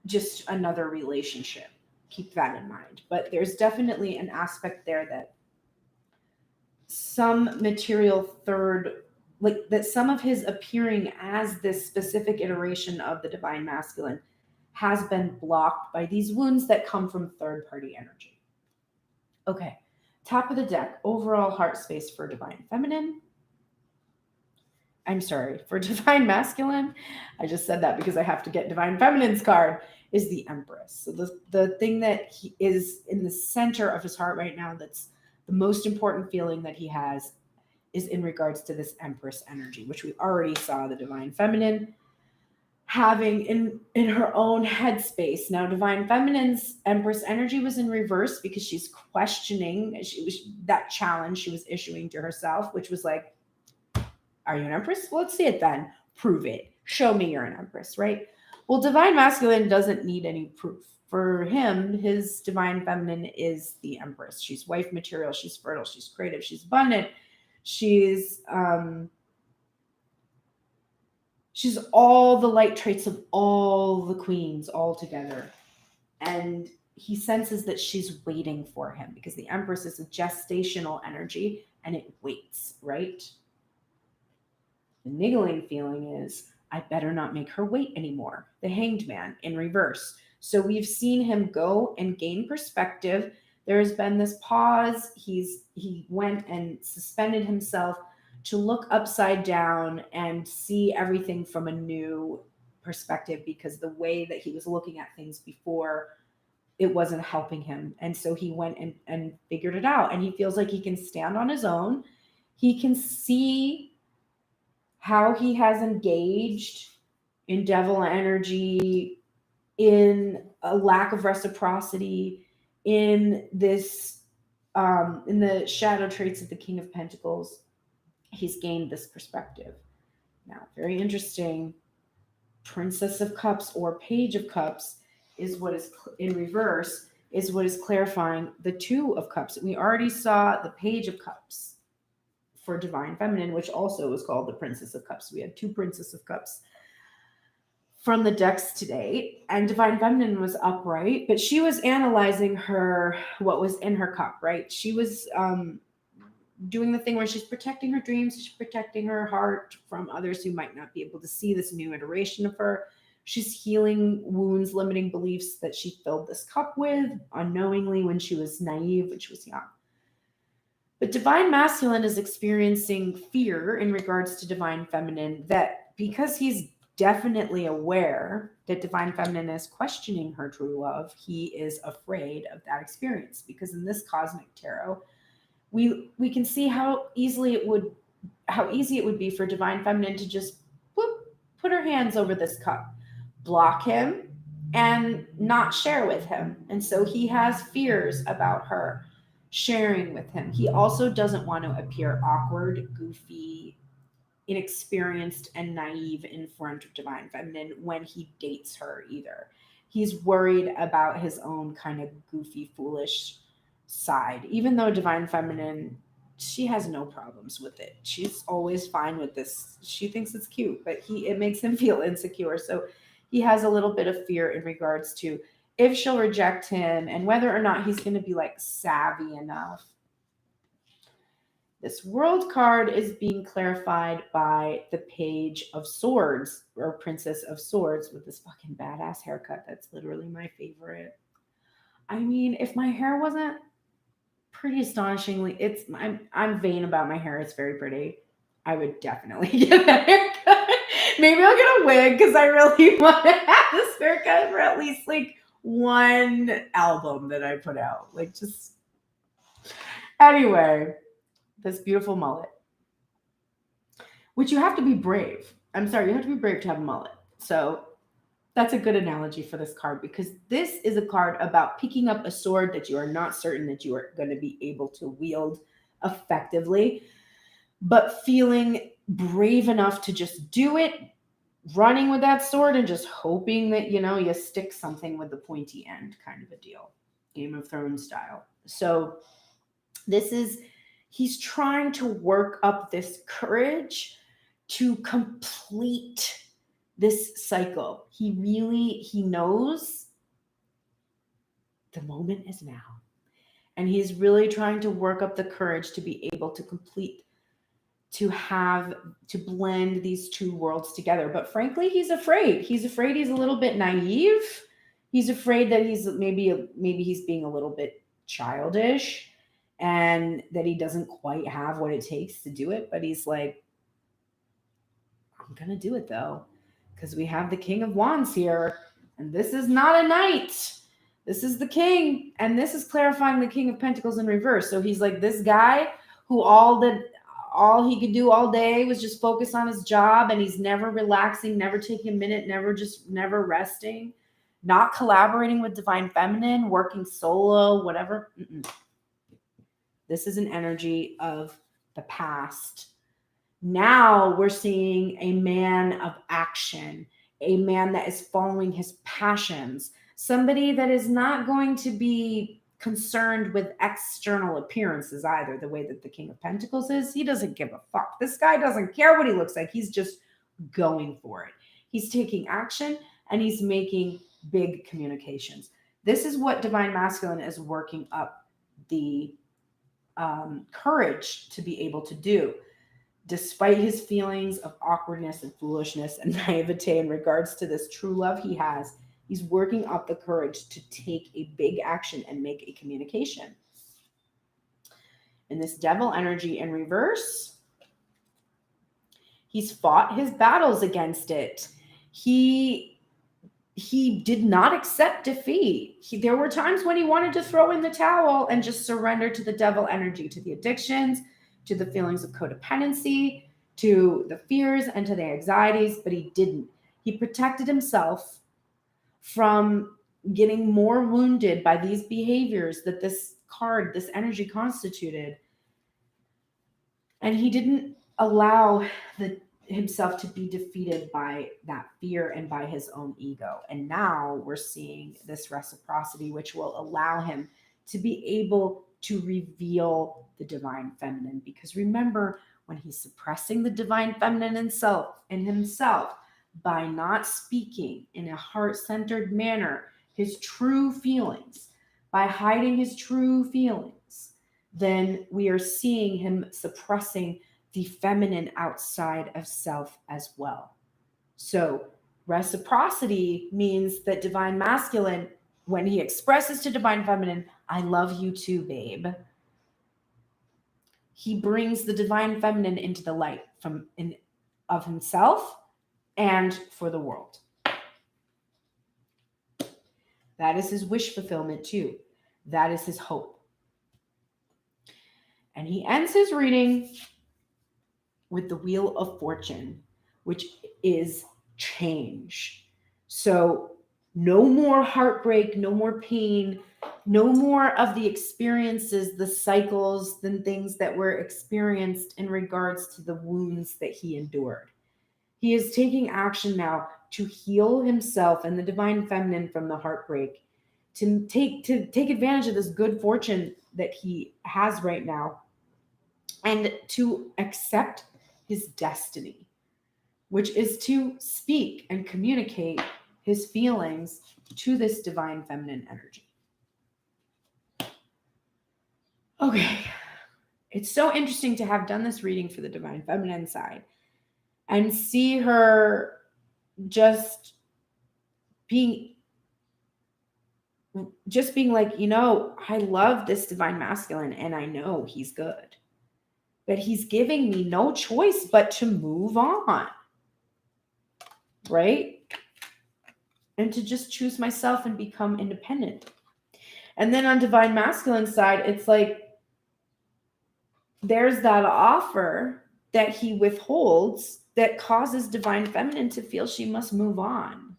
just another relationship. Keep that in mind. But there's definitely an aspect there that some material third, that some of his appearing as this specific iteration of the divine masculine has been blocked by these wounds that come from third-party energy. Okay, top of the deck, overall heart space for divine feminine. I'm sorry, for divine masculine. I just said that because I have to get divine feminine's card, is the Empress. So the thing that he is in the center of his heart right now, that's the most important feeling that he has, is in regards to this Empress energy, which we already saw the divine feminine having in her own headspace. Now, divine feminine's Empress energy was in reverse because she's questioning that challenge she was issuing to herself, which was like, are you an Empress? Well, let's see it then. Prove it. Show me you're an Empress, right? Well, divine masculine doesn't need any proof. For him, his divine feminine is the Empress. She's wife material. She's fertile. She's creative. She's abundant. She's all the light traits of all the queens all together. And he senses that she's waiting for him because the Empress is a gestational energy and it waits, right? The niggling feeling is, I better not make her wait anymore. The Hanged Man in reverse. So we've seen him go and gain perspective. There's been this pause. He went and suspended himself to look upside down and see everything from a new perspective, because the way that he was looking at things before, it wasn't helping him. And so he went and figured it out. And he feels like he can stand on his own. He can see how he has engaged in devil energy, in a lack of reciprocity, in this, in the shadow traits of the King of Pentacles. He's gained this perspective. Now, very interesting. Princess of Cups or Page of Cups is what is in reverse, is what is clarifying the Two of Cups. We already saw the Page of Cups for Divine Feminine, which also was called the Princess of Cups. We had two Princess of Cups from the decks today, and Divine Feminine was upright, but she was analyzing what was in her cup, right? She was doing the thing where she's protecting her dreams, she's protecting her heart from others who might not be able to see this new iteration of her. She's healing wounds, limiting beliefs that she filled this cup with unknowingly when she was naive, when she was young. But Divine Masculine is experiencing fear in regards to Divine Feminine, that because he's definitely aware that Divine Feminine is questioning her true love, he is afraid of that experience. Because in this cosmic tarot, we can see how easy it would be for Divine Feminine to just put her hands over this cup, block him, and not share with him. And so he has fears about her sharing with him. He also doesn't want to appear awkward, goofy, inexperienced, and naive in front of Divine Feminine when he dates her either. He's worried about his own kind of goofy, foolish side, even though Divine Feminine, she has no problems with it. She's always fine with this. She thinks it's cute, but it makes him feel insecure. So he has a little bit of fear in regards to if she'll reject him and whether or not he's going to be like savvy enough. This World card is being clarified by the Page of Swords, or Princess of Swords, with this fucking badass haircut. That's literally my favorite. I mean, if my hair wasn't pretty astonishingly, I'm vain about my hair. It's very pretty. I would definitely get that haircut. Maybe I'll get a wig because I really want to have this haircut for at least like one album that I put out. Like, just anyway, this beautiful mullet, which you have to be brave. I'm sorry, you have to be brave to have a mullet. So that's a good analogy for this card, because this is a card about picking up a sword that you are not certain that you are going to be able to wield effectively, but feeling brave enough to just do it, running with that sword and just hoping that, you stick something with the pointy end, kind of a deal. Game of Thrones style. So he's trying to work up this courage to complete this cycle. He knows the moment is now. And he's really trying to work up the courage to be able to complete, to blend these two worlds together. But frankly, he's afraid. He's afraid he's a little bit naive. He's afraid that he's maybe he's being a little bit childish and that he doesn't quite have what it takes to do it. But he's like, I'm going to do it though, because we have the King of Wands here, and this is not a knight. This is the king, and this is clarifying the King of Pentacles in reverse. So he's like this guy who all he could do all day was just focus on his job, and he's never relaxing, never taking a minute, never resting, not collaborating with Divine Feminine, working solo, whatever. This is an energy of the past. Now we're seeing a man of action, a man that is following his passions, somebody that is not going to be concerned with external appearances either, the way that the King of Pentacles is. He doesn't give a fuck. This guy doesn't care what he looks like. He's just going for it. He's taking action and he's making big communications. This is what Divine Masculine is working up the courage to be able to do. Despite his feelings of awkwardness and foolishness and naivete in regards to this true love he has, he's working up the courage to take a big action and make a communication. And this devil energy in reverse, he's fought his battles against it. He did not accept defeat. There were times when he wanted to throw in the towel and just surrender to the devil energy, to the addictions, to the feelings of codependency, to the fears, and to the anxieties, but he didn't. He protected himself from getting more wounded by these behaviors that this card, this energy constituted. And he didn't allow himself to be defeated by that fear and by his own ego. And now we're seeing this reciprocity, which will allow him to be able to reveal the divine feminine. Because remember, when he's suppressing the divine feminine in himself by not speaking in a heart-centered manner his true feelings, by hiding his true feelings, then we are seeing him suppressing the feminine outside of self as well. So reciprocity means that divine masculine, when he expresses to divine feminine, I love you too, babe, he brings the divine feminine into the light of himself and for the world. That is his wish fulfillment too. That is his hope. And he ends his reading with the Wheel of Fortune, which is change. So no more heartbreak, no more pain, no more of the experiences, the cycles, and things that were experienced in regards to the wounds that he endured. He is taking action now to heal himself and the divine feminine from the heartbreak, to take advantage of this good fortune that he has right now, and to accept his destiny, which is to speak and communicate his feelings to this divine feminine energy. Okay. It's so interesting to have done this reading for the divine feminine side and see her just being like, I love this divine masculine and I know he's good, but he's giving me no choice but to move on, right? And to just choose myself and become independent. And then on divine masculine side, it's like there's that offer that he withholds that causes divine feminine to feel she must move on.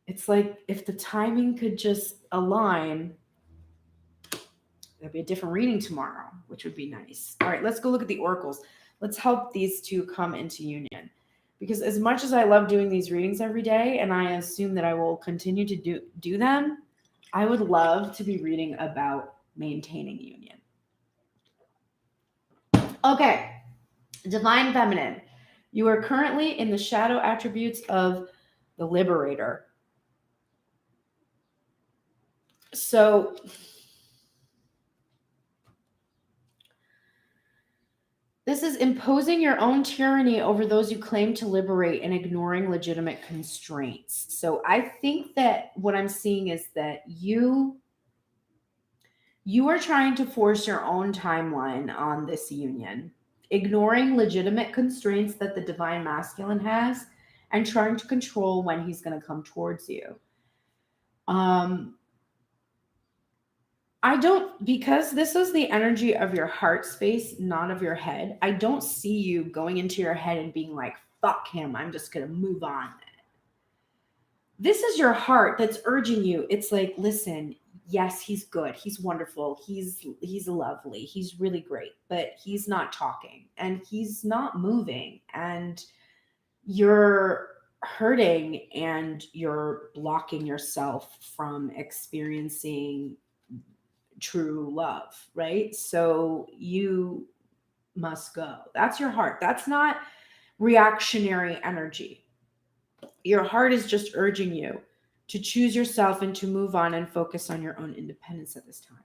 It's like if the timing could just align, there'd be a different reading tomorrow, which would be nice. All right, let's go look at the oracles. Let's help these two come into union. Because as much as I love doing these readings every day, and I assume that I will continue to do them, I would love to be reading about maintaining union. Okay, divine feminine. You are currently in the shadow attributes of the liberator. So this is imposing your own tyranny over those you claim to liberate and ignoring legitimate constraints. So I think that what I'm seeing is that you are trying to force your own timeline on this union, ignoring legitimate constraints that the divine masculine has and trying to control when he's going to come towards you. Because this is the energy of your heart space, not of your head, I don't see you going into your head and being like, fuck him, I'm just going to move on. This is your heart that's urging you. It's like, listen, yes, he's good. He's wonderful. He's lovely. He's really great, but he's not talking and he's not moving, and you're hurting and you're blocking yourself from experiencing true love, right? So you must go. That's your heart. That's not reactionary energy. Your heart is just urging you to choose yourself and to move on and focus on your own independence at this time.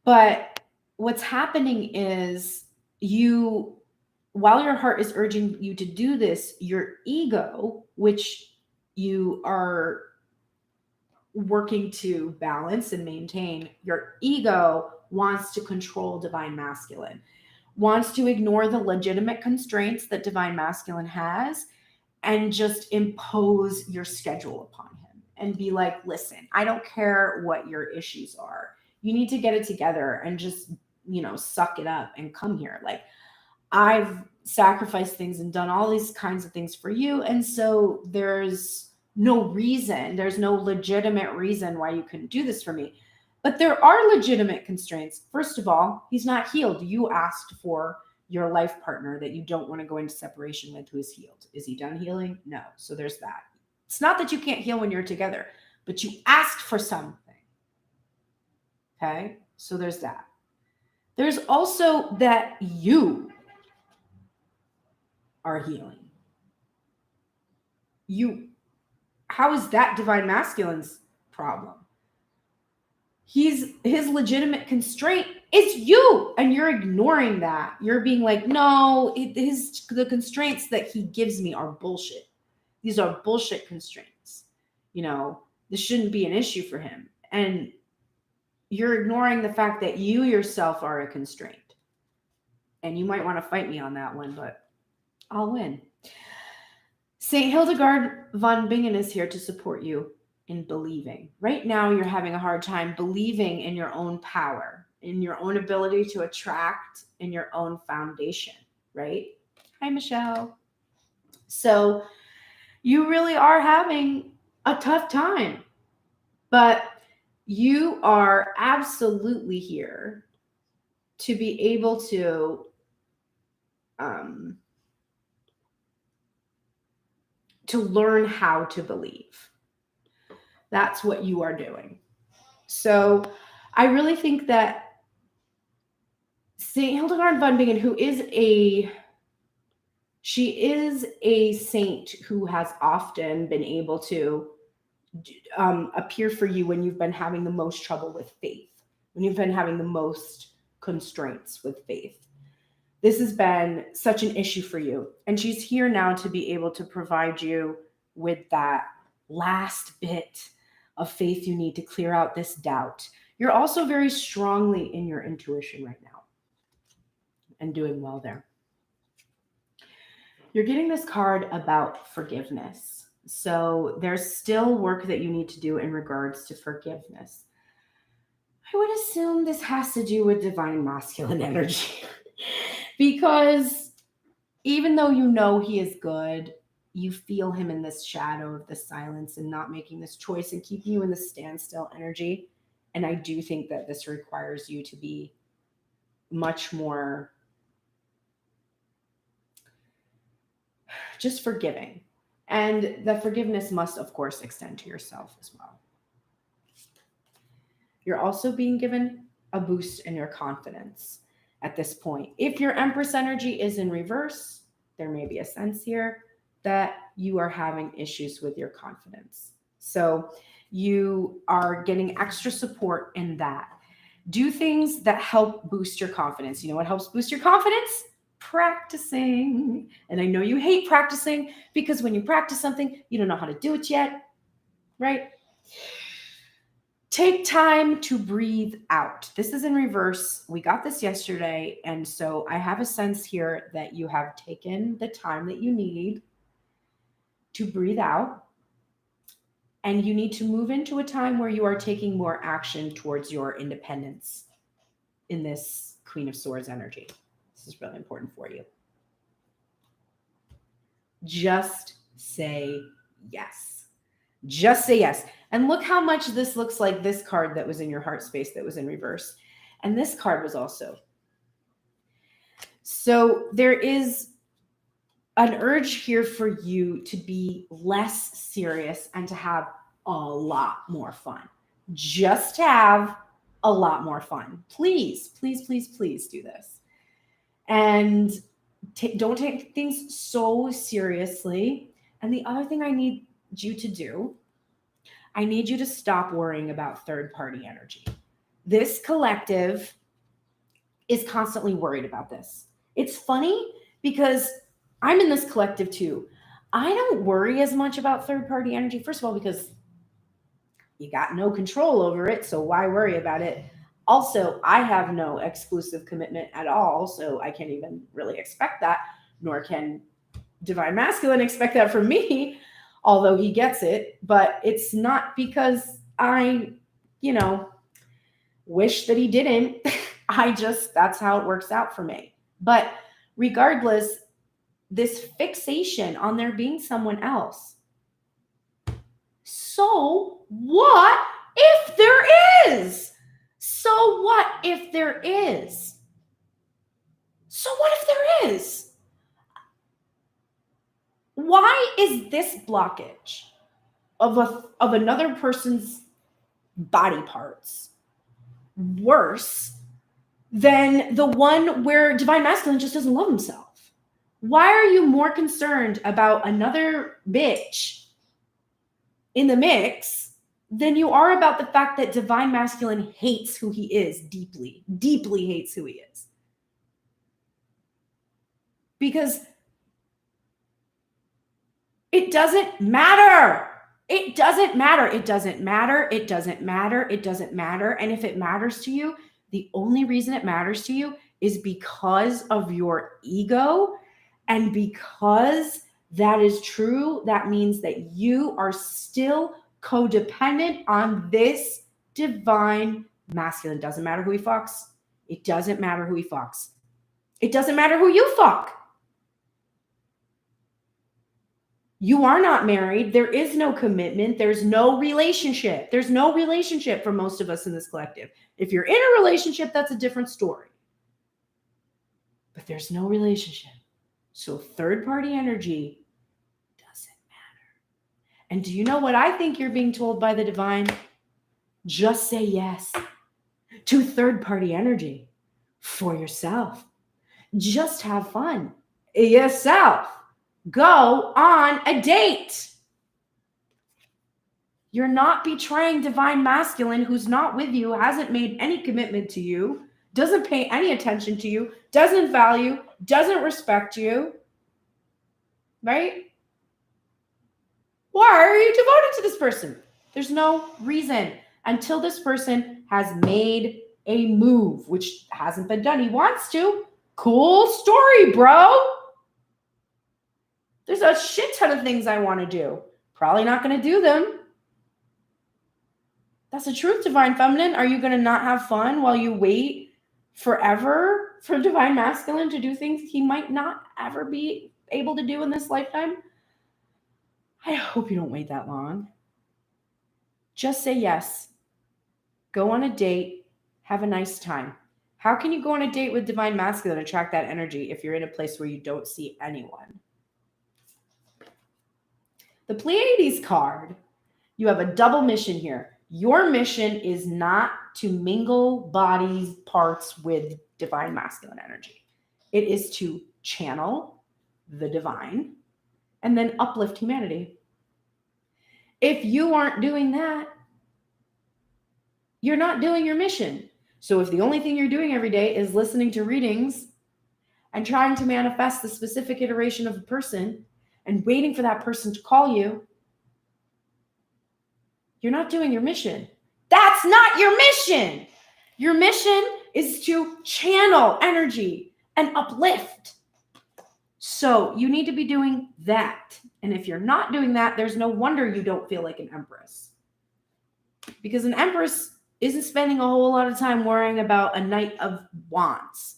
But what's happening is while your heart is urging you to do this, your ego, which you are working to balance and maintain, your ego wants to control divine masculine, wants to ignore the legitimate constraints that divine masculine has and just impose your schedule upon him and be like, listen, I don't care what your issues are. You need to get it together and just, suck it up and come here. Like, I've sacrificed things and done all these kinds of things for you. And so there's no legitimate reason why you couldn't do this for me. But there are legitimate constraints. First of all, he's not healed. You asked for your life partner that you don't want to go into separation with who is healed. Is he done healing? No. So there's that. It's not that you can't heal when you're together, but you asked for something. Okay? So there's that. There's also that you are healing. How is that divine masculine's problem? His legitimate constraint is you, and you're ignoring that. You're being like, no, the constraints that he gives me are bullshit. These are bullshit constraints. This shouldn't be an issue for him. And you're ignoring the fact that you yourself are a constraint. And you might want to fight me on that one, but I'll win. St. Hildegard von Bingen is here to support you in believing. Right now, you're having a hard time believing in your own power, in your own ability to attract, in your own foundation, right? Hi, Michelle. So you really are having a tough time, but you are absolutely here to be able to learn how to believe. That's what you are doing. So I really think that St. Hildegard von Bingen, she is a saint who has often been able to appear for you when you've been having the most trouble with faith, when you've been having the most constraints with faith. This has been such an issue for you. And she's here now to be able to provide you with that last bit of faith you need to clear out this doubt. You're also very strongly in your intuition right now and doing well there. You're getting this card about forgiveness. So there's still work that you need to do in regards to forgiveness. I would assume this has to do with divine masculine energy. Because even though you know he is good, you feel him in this shadow of the silence and not making this choice and keeping you in the standstill energy. And I do think that this requires you to be much more just forgiving. And the forgiveness must, of course, extend to yourself as well. You're also being given a boost in your confidence at this point. If your Empress energy is in reverse, there may be a sense here that you are having issues with your confidence. So you are getting extra support in that. Do things that help boost your confidence. You know what helps boost your confidence? Practicing. And I know you hate practicing because when you practice something, you don't know how to do it yet, right? Take time to breathe out. This is in reverse. We got this yesterday. And so I have a sense here that you have taken the time that you need to breathe out. And you need to move into a time where you are taking more action towards your independence in this Queen of Swords energy. This is really important for you. Just say yes. Just say yes. And look how much this looks like this card that was in your heart space that was in reverse. And this card was also. So there is an urge here for you to be less serious and to have a lot more fun. Just have a lot more fun. Please, please, please, please do this. And don't take things so seriously. And the other thing I need you to do, I need you to stop worrying about third-party energy. This collective is constantly worried about this. It's funny because I'm in this collective too. I don't worry as much about third-party energy. First of all, because you got no control over it, so why worry about it? Also, I have no exclusive commitment at all, so I can't even really expect that, nor can divine masculine expect that from me, although he gets it. But it's not because I, wish that he didn't. That's how it works out for me. But regardless, this fixation on there being someone else. So what if there is? So what if there is? So what if there is? Why is this blockage of another person's body parts worse than the one where divine masculine just doesn't love himself? Why are you more concerned about another bitch in the mix than you are about the fact that divine masculine hates who he is deeply, deeply hates who he is? Because it doesn't matter. It doesn't matter. It doesn't matter. It doesn't matter. It doesn't matter. And if it matters to you, the only reason it matters to you is because of your ego. And because that is true, that means that you are still codependent on this divine masculine. Doesn't matter who he fucks. It doesn't matter who he fucks. It doesn't matter who you fuck. You are not married. There is no commitment. There's no relationship. There's no relationship for most of us in this collective. If you're in a relationship, that's a different story. But there's no relationship. So third-party energy doesn't matter. And do you know what I think you're being told by the divine? Just say yes to third-party energy for yourself. Just have fun yourself. Go on a date. You're not betraying divine masculine who's not with you, hasn't made any commitment to you, doesn't pay any attention to you, doesn't value, doesn't respect you, right? Why are you devoted to this person? There's no reason until this person has made a move, which hasn't been done. He wants to. Cool story, bro. There's a shit ton of things I want to do. Probably not going to do them. That's the truth, divine feminine. Are you going to not have fun while you wait forever for divine masculine to do things he might not ever be able to do in this lifetime? I hope you don't wait that long. Just say yes. Go on a date. Have a nice time. How can you go on a date with divine masculine and attract that energy if you're in a place where you don't see anyone? The Pleiades card, you have a double mission here. Your mission is not to mingle bodies, parts with divine masculine energy. It is to channel the divine and then uplift humanity. If you aren't doing that, you're not doing your mission. So if the only thing you're doing every day is listening to readings and trying to manifest the specific iteration of a person and waiting for that person to call you, you're not doing your mission. That's not your mission. Your mission is to channel energy and uplift. So you need to be doing that. And if you're not doing that, there's no wonder you don't feel like an empress. Because an empress isn't spending a whole lot of time worrying about a Knight of Wands.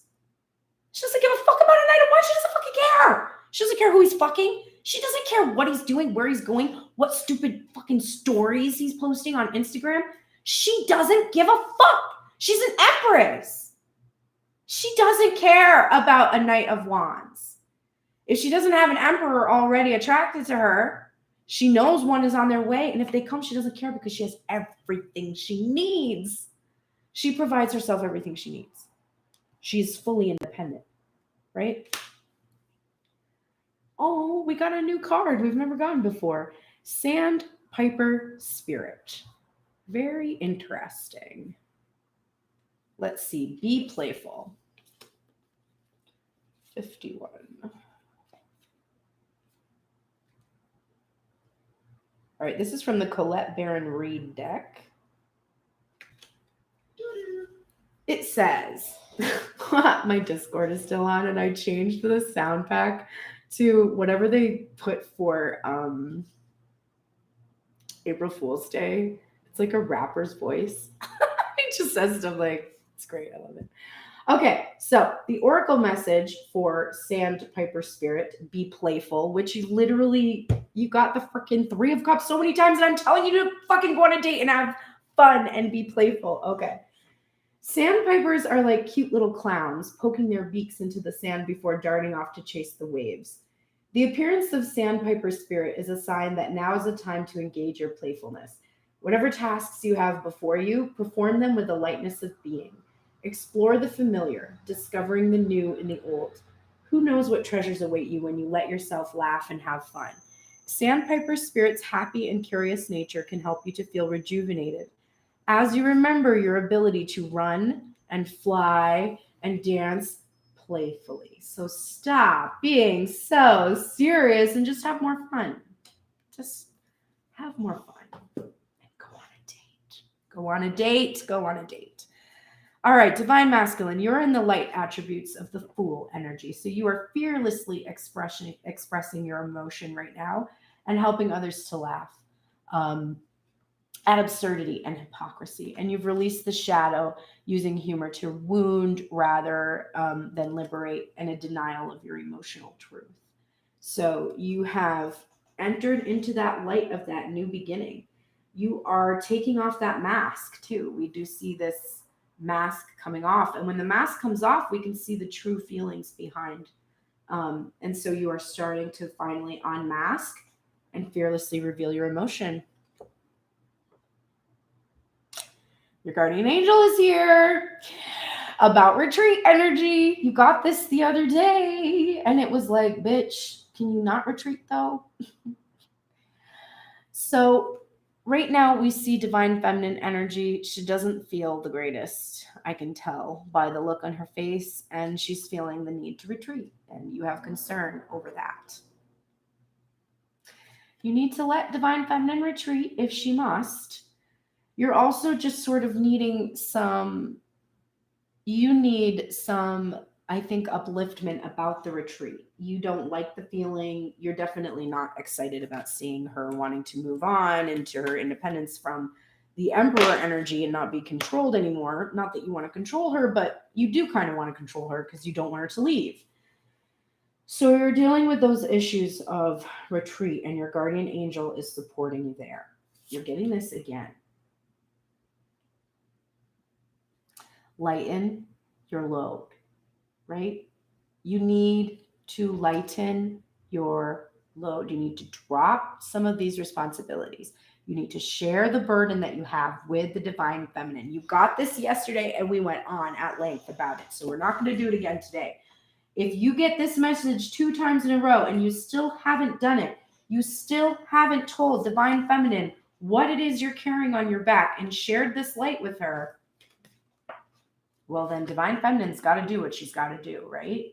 She doesn't give a fuck about a Knight of Wands. She doesn't fucking care. She doesn't care who he's fucking. She doesn't care what he's doing, where he's going, what stupid fucking stories he's posting on Instagram. She doesn't give a fuck. She's an empress. She doesn't care about a Knight of Wands. If she doesn't have an emperor already attracted to her, she knows one is on their way. And if they come, she doesn't care because she has everything she needs. She provides herself everything she needs. She's fully independent, right? Oh, we got a new card we've never gotten before. Sandpiper Spirit. Very interesting. Let's see. Be playful. 51. All right, this is from the Colette Baron Reed deck. says, my Discord is still on, and I changed the sound pack to whatever they put for April Fool's Day. It's like a rapper's voice. It just says stuff like, it's great. I love it. Okay, so the oracle message for Sandpiper Spirit, be playful, which you got the freaking Three of Cups so many times, and I'm telling you to fucking go on a date and have fun and be playful. Okay. Sandpipers are like cute little clowns poking their beaks into the sand before darting off to chase the waves. The appearance of Sandpiper Spirit is a sign that now is the time to engage your playfulness. Whatever tasks you have before you, perform them with the lightness of being. Explore the familiar, discovering the new in the old. Who knows what treasures await you when you let yourself laugh and have fun? Sandpiper Spirit's happy and curious nature can help you to feel rejuvenated as you remember your ability to run and fly and dance playfully. So stop being so serious and just have more fun. Just have more fun. And go on a date. Go on a date. Go on a date. All right, Divine Masculine, you're in the light attributes of the Fool energy. So you are fearlessly expressing your emotion right now and helping others to laugh at absurdity and hypocrisy. And you've released the shadow using humor to wound rather than liberate, and a denial of your emotional truth. So you have entered into that light of that new beginning. You are taking off that mask too. We do see this mask coming off. And when the mask comes off, we can see the true feelings behind. And so you are starting to finally unmask and fearlessly reveal your emotion. Your guardian angel is here. About retreat energy. You got this the other day. And it was like, bitch, can you not retreat though? So right now we see divine feminine energy. She doesn't feel the greatest. I can tell by the look on her face, and she's feeling the need to retreat, and you have concern over that. You need to let divine feminine retreat if she must. You're also just sort of needing I think, upliftment about the retreat. You don't like the feeling. You're definitely not excited about seeing her wanting to move on into her independence from the Emperor energy and not be controlled anymore. Not that you want to control her, but you do kind of want to control her because you don't want her to leave. So you're dealing with those issues of retreat, and your guardian angel is supporting you there. You're getting this again. Lighten your load, right? You need to lighten your load. You need to drop some of these responsibilities. You need to share the burden that you have with the divine feminine. You got this yesterday, and we went on at length about it. So we're not going to do it again today. If you get this message 2 times in a row and you still haven't done it, you still haven't told divine feminine what it is you're carrying on your back and shared this light with her, well, then divine feminine's got to do what she's got to do, right?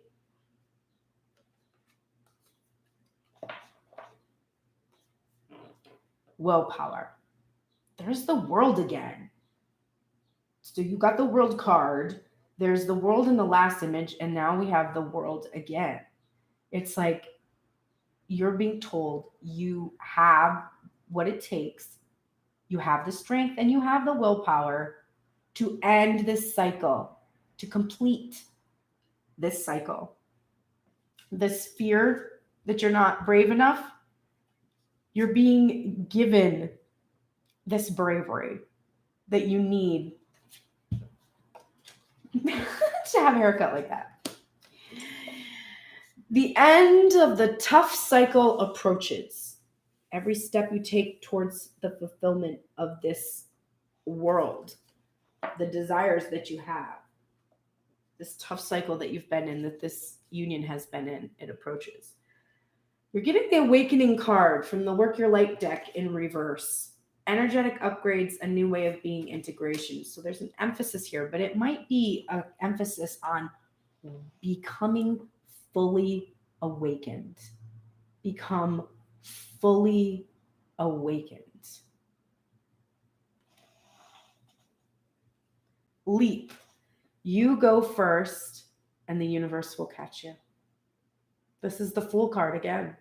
Willpower. There's the world again. So you got the world card. There's the world in the last image, and now we have the world again. It's like you're being told you have what it takes. You have the strength and you have the willpower to end this cycle, to complete this cycle. This fear that you're not brave enough, you're being given this bravery that you need to have a haircut like that. The end of the tough cycle approaches. Every step you take towards the fulfillment of this world, the desires that you have, this tough cycle that you've been in, that this union has been in, it approaches. You're getting the awakening card from the Work Your Light deck in reverse. Energetic upgrades, a new way of being, integration. So there's an emphasis here, but it might be an emphasis on becoming fully awakened. Become fully awakened. Leap. You go first and the universe will catch you. This is the Fool card again.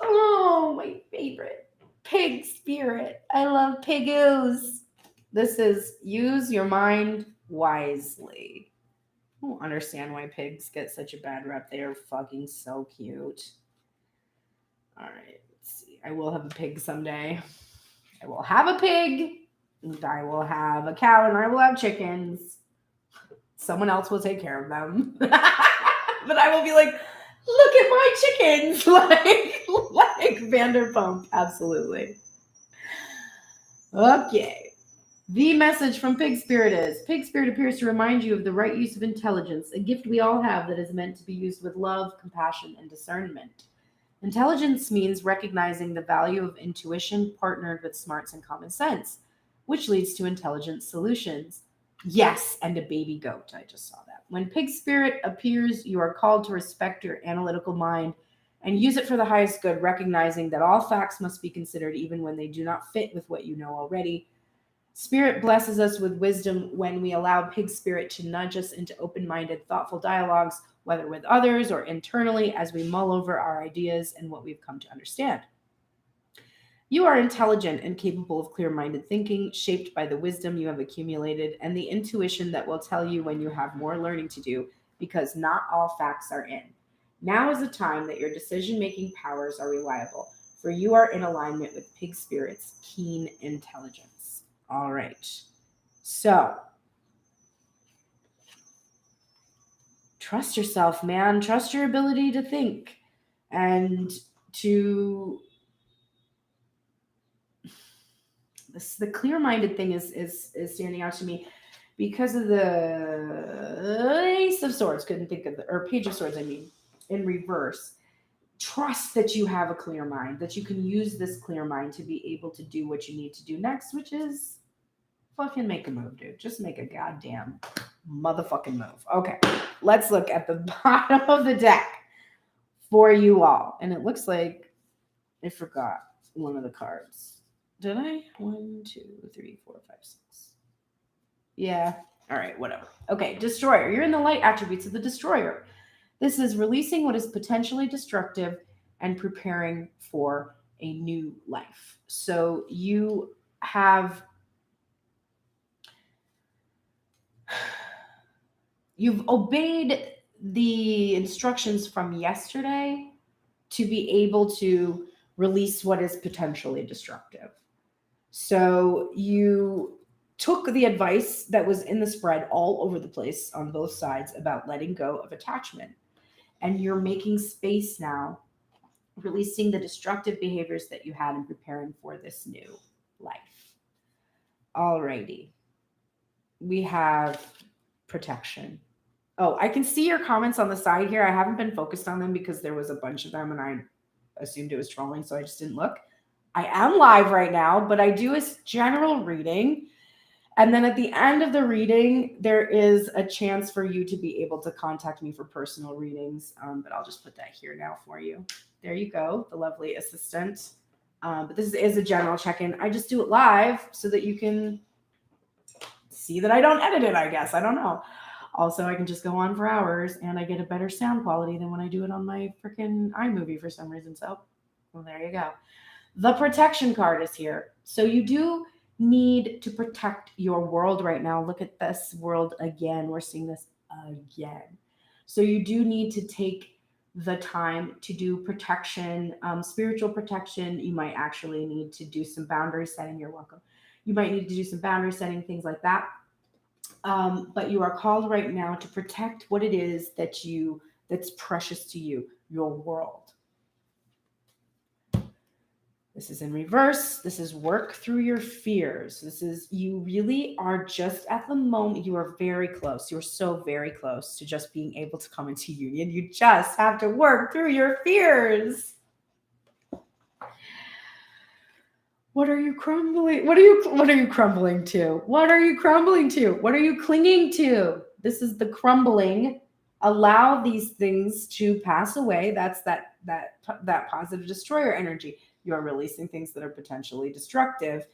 Oh, my favorite. Pig spirit. I love piggoos. This is use your mind wisely. I don't understand why pigs get such a bad rep. They are fucking so cute. All right, let's see. I will have a pig someday. I will have a pig, and I will have a cow, and I will have chickens. Someone else will take care of them. But I will be like, look at my chickens. like Vanderpump. Absolutely. Okay. The message from Pig Spirit is, Pig Spirit appears to remind you of the right use of intelligence, a gift we all have that is meant to be used with love, compassion, and discernment. Intelligence means recognizing the value of intuition partnered with smarts and common sense, which leads to intelligent solutions. Yes, and a baby goat. I just saw that. When Pig Spirit appears, you are called to respect your analytical mind and use it for the highest good, recognizing that all facts must be considered even when they do not fit with what you know already. Spirit blesses us with wisdom when we allow Pig Spirit to nudge us into open-minded, thoughtful dialogues, whether with others or internally, as we mull over our ideas and what we've come to understand. You are intelligent and capable of clear-minded thinking, shaped by the wisdom you have accumulated and the intuition that will tell you when you have more learning to do, because not all facts are in. Now is the time that your decision-making powers are reliable, for you are in alignment with Pig Spirit's keen intelligence. All right. So, trust yourself, man. Trust your ability to think and to the clear-minded thing is standing out to me because of the Ace of Swords. Couldn't think of or Page of Swords, I mean, in reverse. Trust that you have a clear mind, that you can use this clear mind to be able to do what you need to do next, which is fucking make a move, dude. Just make a goddamn motherfucking move. Okay, let's look at the bottom of the deck for you all. And it looks like I forgot one of the cards. Did I? 1, 2, 3, 4, 5, 6. Yeah. All right, whatever. Okay, Destroyer. You're in the light attributes of the Destroyer. This is releasing what is potentially destructive and preparing for a new life. So you have... You've obeyed the instructions from yesterday to be able to release what is potentially destructive. So you took the advice that was in the spread all over the place on both sides about letting go of attachment. And you're making space now, releasing the destructive behaviors that you had and preparing for this new life. Alrighty. We have protection. Oh, I can see your comments on the side here. I haven't been focused on them because there was a bunch of them and I assumed it was trolling, so I just didn't look. I am live right now, but I do a general reading. And then at the end of the reading, there is a chance for you to be able to contact me for personal readings. But I'll just put that here now for you. There you go, the lovely assistant. But this is a general check-in. I just do it live so that you can see that I don't edit it, I guess. I don't know. Also, I can just go on for hours and I get a better sound quality than when I do it on my freaking iMovie for some reason. So, well, there you go. The protection card is here. So you do need to protect your world right now. Look at this world again. We're seeing this again. So you do need to take the time to do protection, spiritual protection. You might actually need to do some boundary setting. You're welcome. You might need to do some boundary setting, things like that. But you are called right now to protect what it is that's precious to you, your world. This is in reverse. This is work through your fears. This is, you really are just at the moment, you are very close. You're so very close to just being able to come into union. You just have to work through your fears. What are you crumbling? What are you crumbling to? What are you crumbling to? What are you clinging to? This is the crumbling. Allow these things to pass away. That's that positive destroyer energy. You are releasing things that are potentially destructive,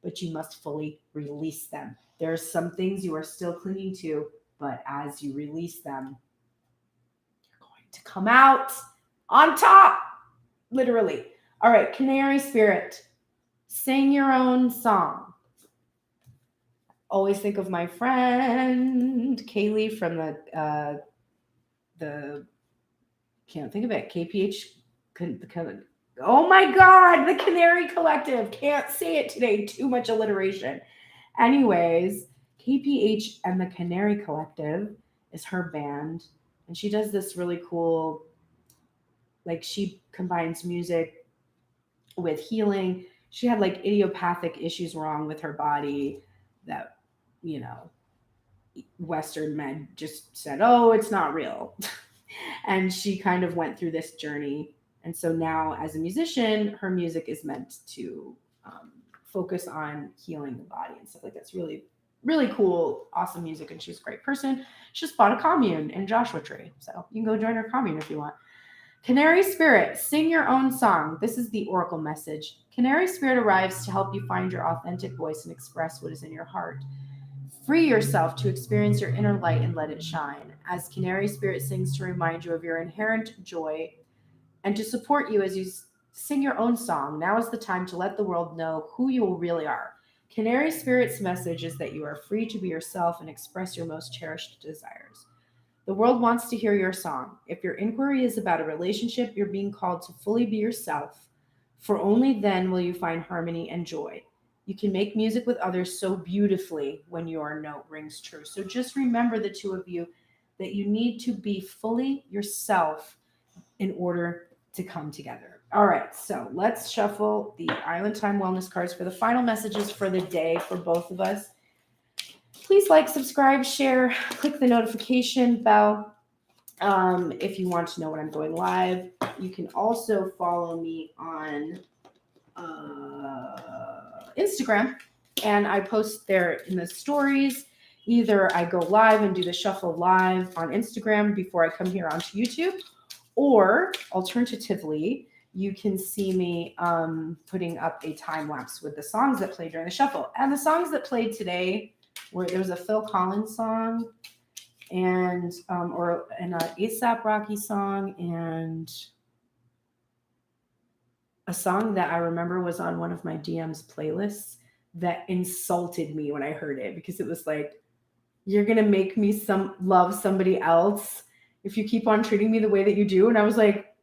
but you must fully release them. There's some things you are still clinging to, but as you release them, you're going to come out on top, literally. All right, Canary Spirit, sing your own song. Always think of my friend Kaylee from the can't think of it, KPH. Oh my God, the Canary Collective. Can't say it today. Too much alliteration. Anyways, KPH and the Canary Collective is her band, and she does this really cool, like she combines music with healing. She had like idiopathic issues wrong with her body that, you know, Western med just said, oh, it's not real. And she kind of went through this journey. And so now as a musician, her music is meant to focus on healing the body and stuff like that's really, really cool, awesome music. And she's a great person. She just bought a commune in Joshua Tree. So you can go join her commune if you want. Canary Spirit, sing your own song. This is the Oracle message. Canary Spirit arrives to help you find your authentic voice and express what is in your heart. Free yourself to experience your inner light and let it shine. As Canary Spirit sings to remind you of your inherent joy and to support you as you sing your own song, now is the time to let the world know who you really are. Canary Spirit's message is that you are free to be yourself and express your most cherished desires. The world wants to hear your song. If your inquiry is about a relationship, you're being called to fully be yourself, for only then will you find harmony and joy. You can make music with others so beautifully when your note rings true. So just remember, the two of you, that you need to be fully yourself in order to come together. All right, so let's shuffle the Island Time Wellness cards for the final messages for the day for both of us. Please like, subscribe, share, click the notification bell if you want to know when I'm going live. You can also follow me on Instagram, and I post there in the stories. Either I go live and do the shuffle live on Instagram before I come here onto YouTube, or alternatively, you can see me putting up a time lapse with the songs that played during the shuffle. And the songs that played today, where there was a Phil Collins song and an A$AP Rocky song, and a song that I remember was on one of my DMs playlists that insulted me when I heard it, because it was like, you're going to make me love somebody else if you keep on treating me the way that you do. And I was like,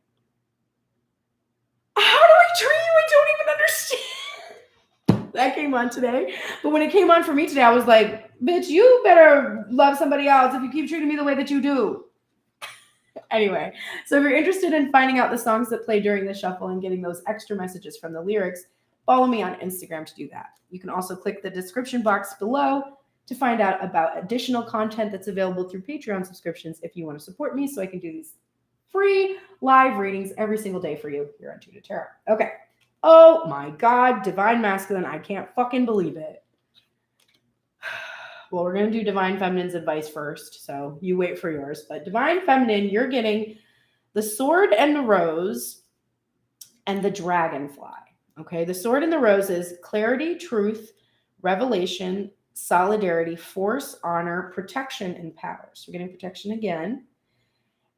how do I treat you? I don't even understand. That came on today. But when it came on for me today, I was like, bitch, you better love somebody else if you keep treating me the way that you do. Anyway, so if you're interested in finding out the songs that play during the shuffle and getting those extra messages from the lyrics, follow me on Instagram to do that. You can also click the description box below to find out about additional content that's available through Patreon subscriptions if you want to support me so I can do these free live readings every single day for you here on Tutor Tarot. Okay. Oh my God, Divine Masculine. I can't fucking believe it. Well, we're going to do Divine Feminine's advice first, so you wait for yours. But Divine Feminine, you're getting the Sword and the Rose and the Dragonfly. Okay, the Sword and the Rose is clarity, truth, revelation, solidarity, force, honor, protection, and power. So we're getting protection again.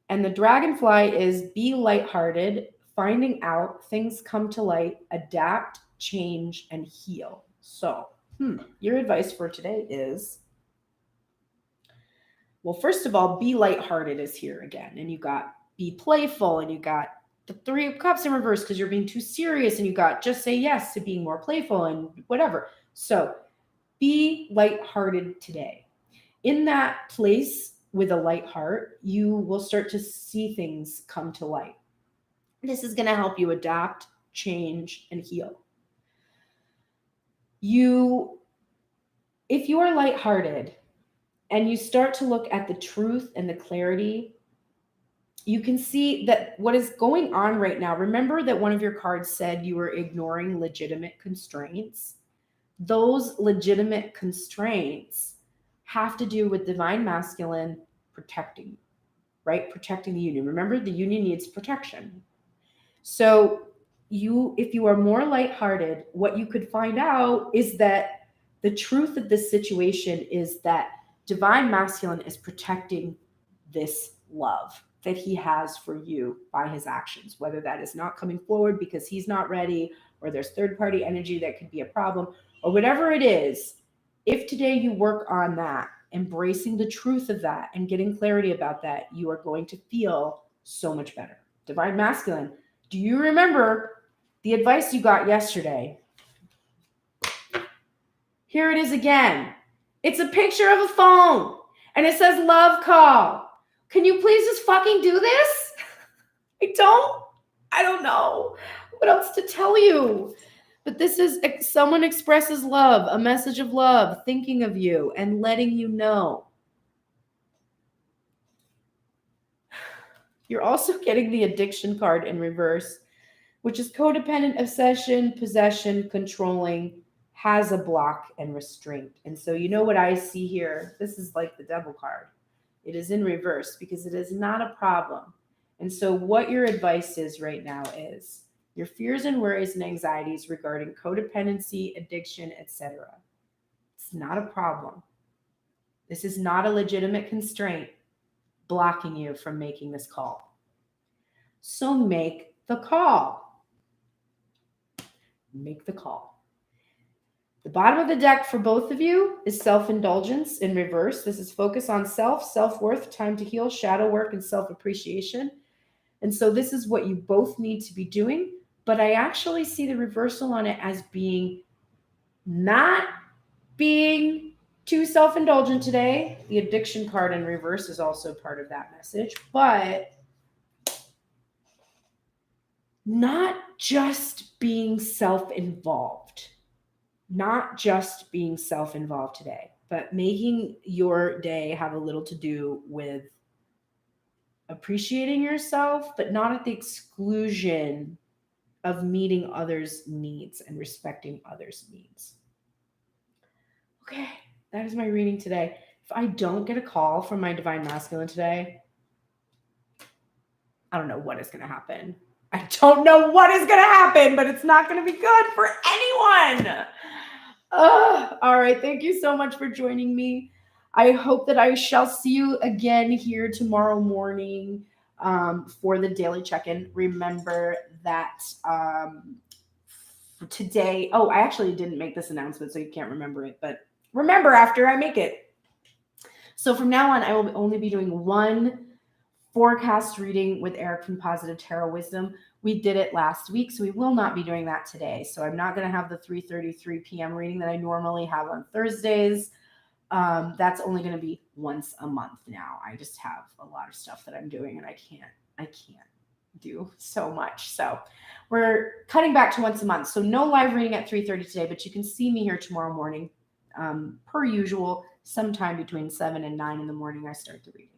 And the Dragonfly is be lighthearted, finding out, things come to light, adapt, change, and heal. So your advice for today is, well, first of all, be lighthearted is here again. And you got be playful, and you got the Three of Cups in reverse because you're being too serious, and you got just say yes to being more playful and whatever. So be lighthearted today. In that place with a light heart, you will start to see things come to light. This is going to help you adapt, change, and heal. If you are lighthearted and you start to look at the truth and the clarity, you can see that what is going on right now. Remember that one of your cards said you were ignoring legitimate constraints. Those legitimate constraints have to do with Divine Masculine protecting you, right? Protecting the union. Remember, the union needs protection. So if you are more lighthearted, what you could find out is that the truth of this situation is that divine masculine is protecting this love that he has for you by his actions, whether that is not coming forward because he's not ready, or there's third party energy that could be a problem, or whatever it is. If today you work on that, embracing the truth of that and getting clarity about that, you are going to feel so much better. Divine masculine, do you remember the advice you got yesterday? Here it is again. It's a picture of a phone and it says love call. Can you please just fucking do this? I don't know what else to tell you. But this is someone expresses love, a message of love, thinking of you and letting you know. You're also getting the addiction card in reverse, which is codependent, obsession, possession, controlling, has a block and restraint. And so you know what I see here? This is like the devil card. It is in reverse because it is not a problem. And so what your advice is right now is your fears and worries and anxieties regarding codependency, addiction, etc. It's not a problem. This is not a legitimate constraint blocking you from making this call. So make the call. Make the call. The bottom of the deck for both of you is self-indulgence in reverse. This is focus on self, self-worth, time to heal, shadow work, and self-appreciation. And so this is what you both need to be doing. But I actually see the reversal on it as being not being too self-indulgent today. The addiction card in reverse is also part of that message, but not just being self-involved. Not just being self-involved today, but making your day have a little to do with appreciating yourself, but not at the exclusion of meeting others' needs and respecting others' needs. Okay, that is my reading today. If I don't get a call from my divine masculine today, I don't know what is going to happen. I don't know what is going to happen, but it's not going to be good for anyone. All right. Thank you so much for joining me. I hope that I shall see you again here tomorrow morning for the daily check-in. Remember that today, I actually didn't make this announcement, so you can't remember it, but remember after I make it. So from now on, I will only be doing one forecast reading with Eric from Positive Tarot Wisdom. We did it last week, so we will not be doing that today. So I'm not going to have the 3:33 p.m. reading that I normally have on Thursdays. That's only going to be once a month now. I just have a lot of stuff that I'm doing, and I can't do so much. So we're cutting back to once a month. So no live reading at 3:30 today, but you can see me here tomorrow morning, per usual, sometime between 7 and 9 in the morning. I start the reading.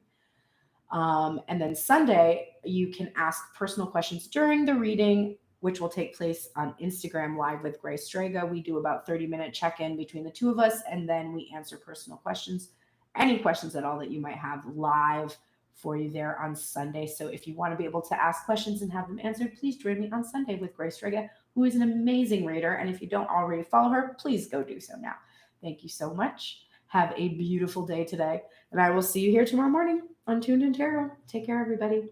And then Sunday, you can ask personal questions during the reading, which will take place on Instagram Live with Grace Strega. We do about 30-minute check-in between the two of us, and then we answer personal questions, any questions at all that you might have live for you there on Sunday. So if you want to be able to ask questions and have them answered, please join me on Sunday with Grace Strega, who is an amazing reader. And if you don't already follow her, please go do so now. Thank you so much. Have a beautiful day today, and I will see you here tomorrow morning on Tuned in Tarot. Take care, everybody.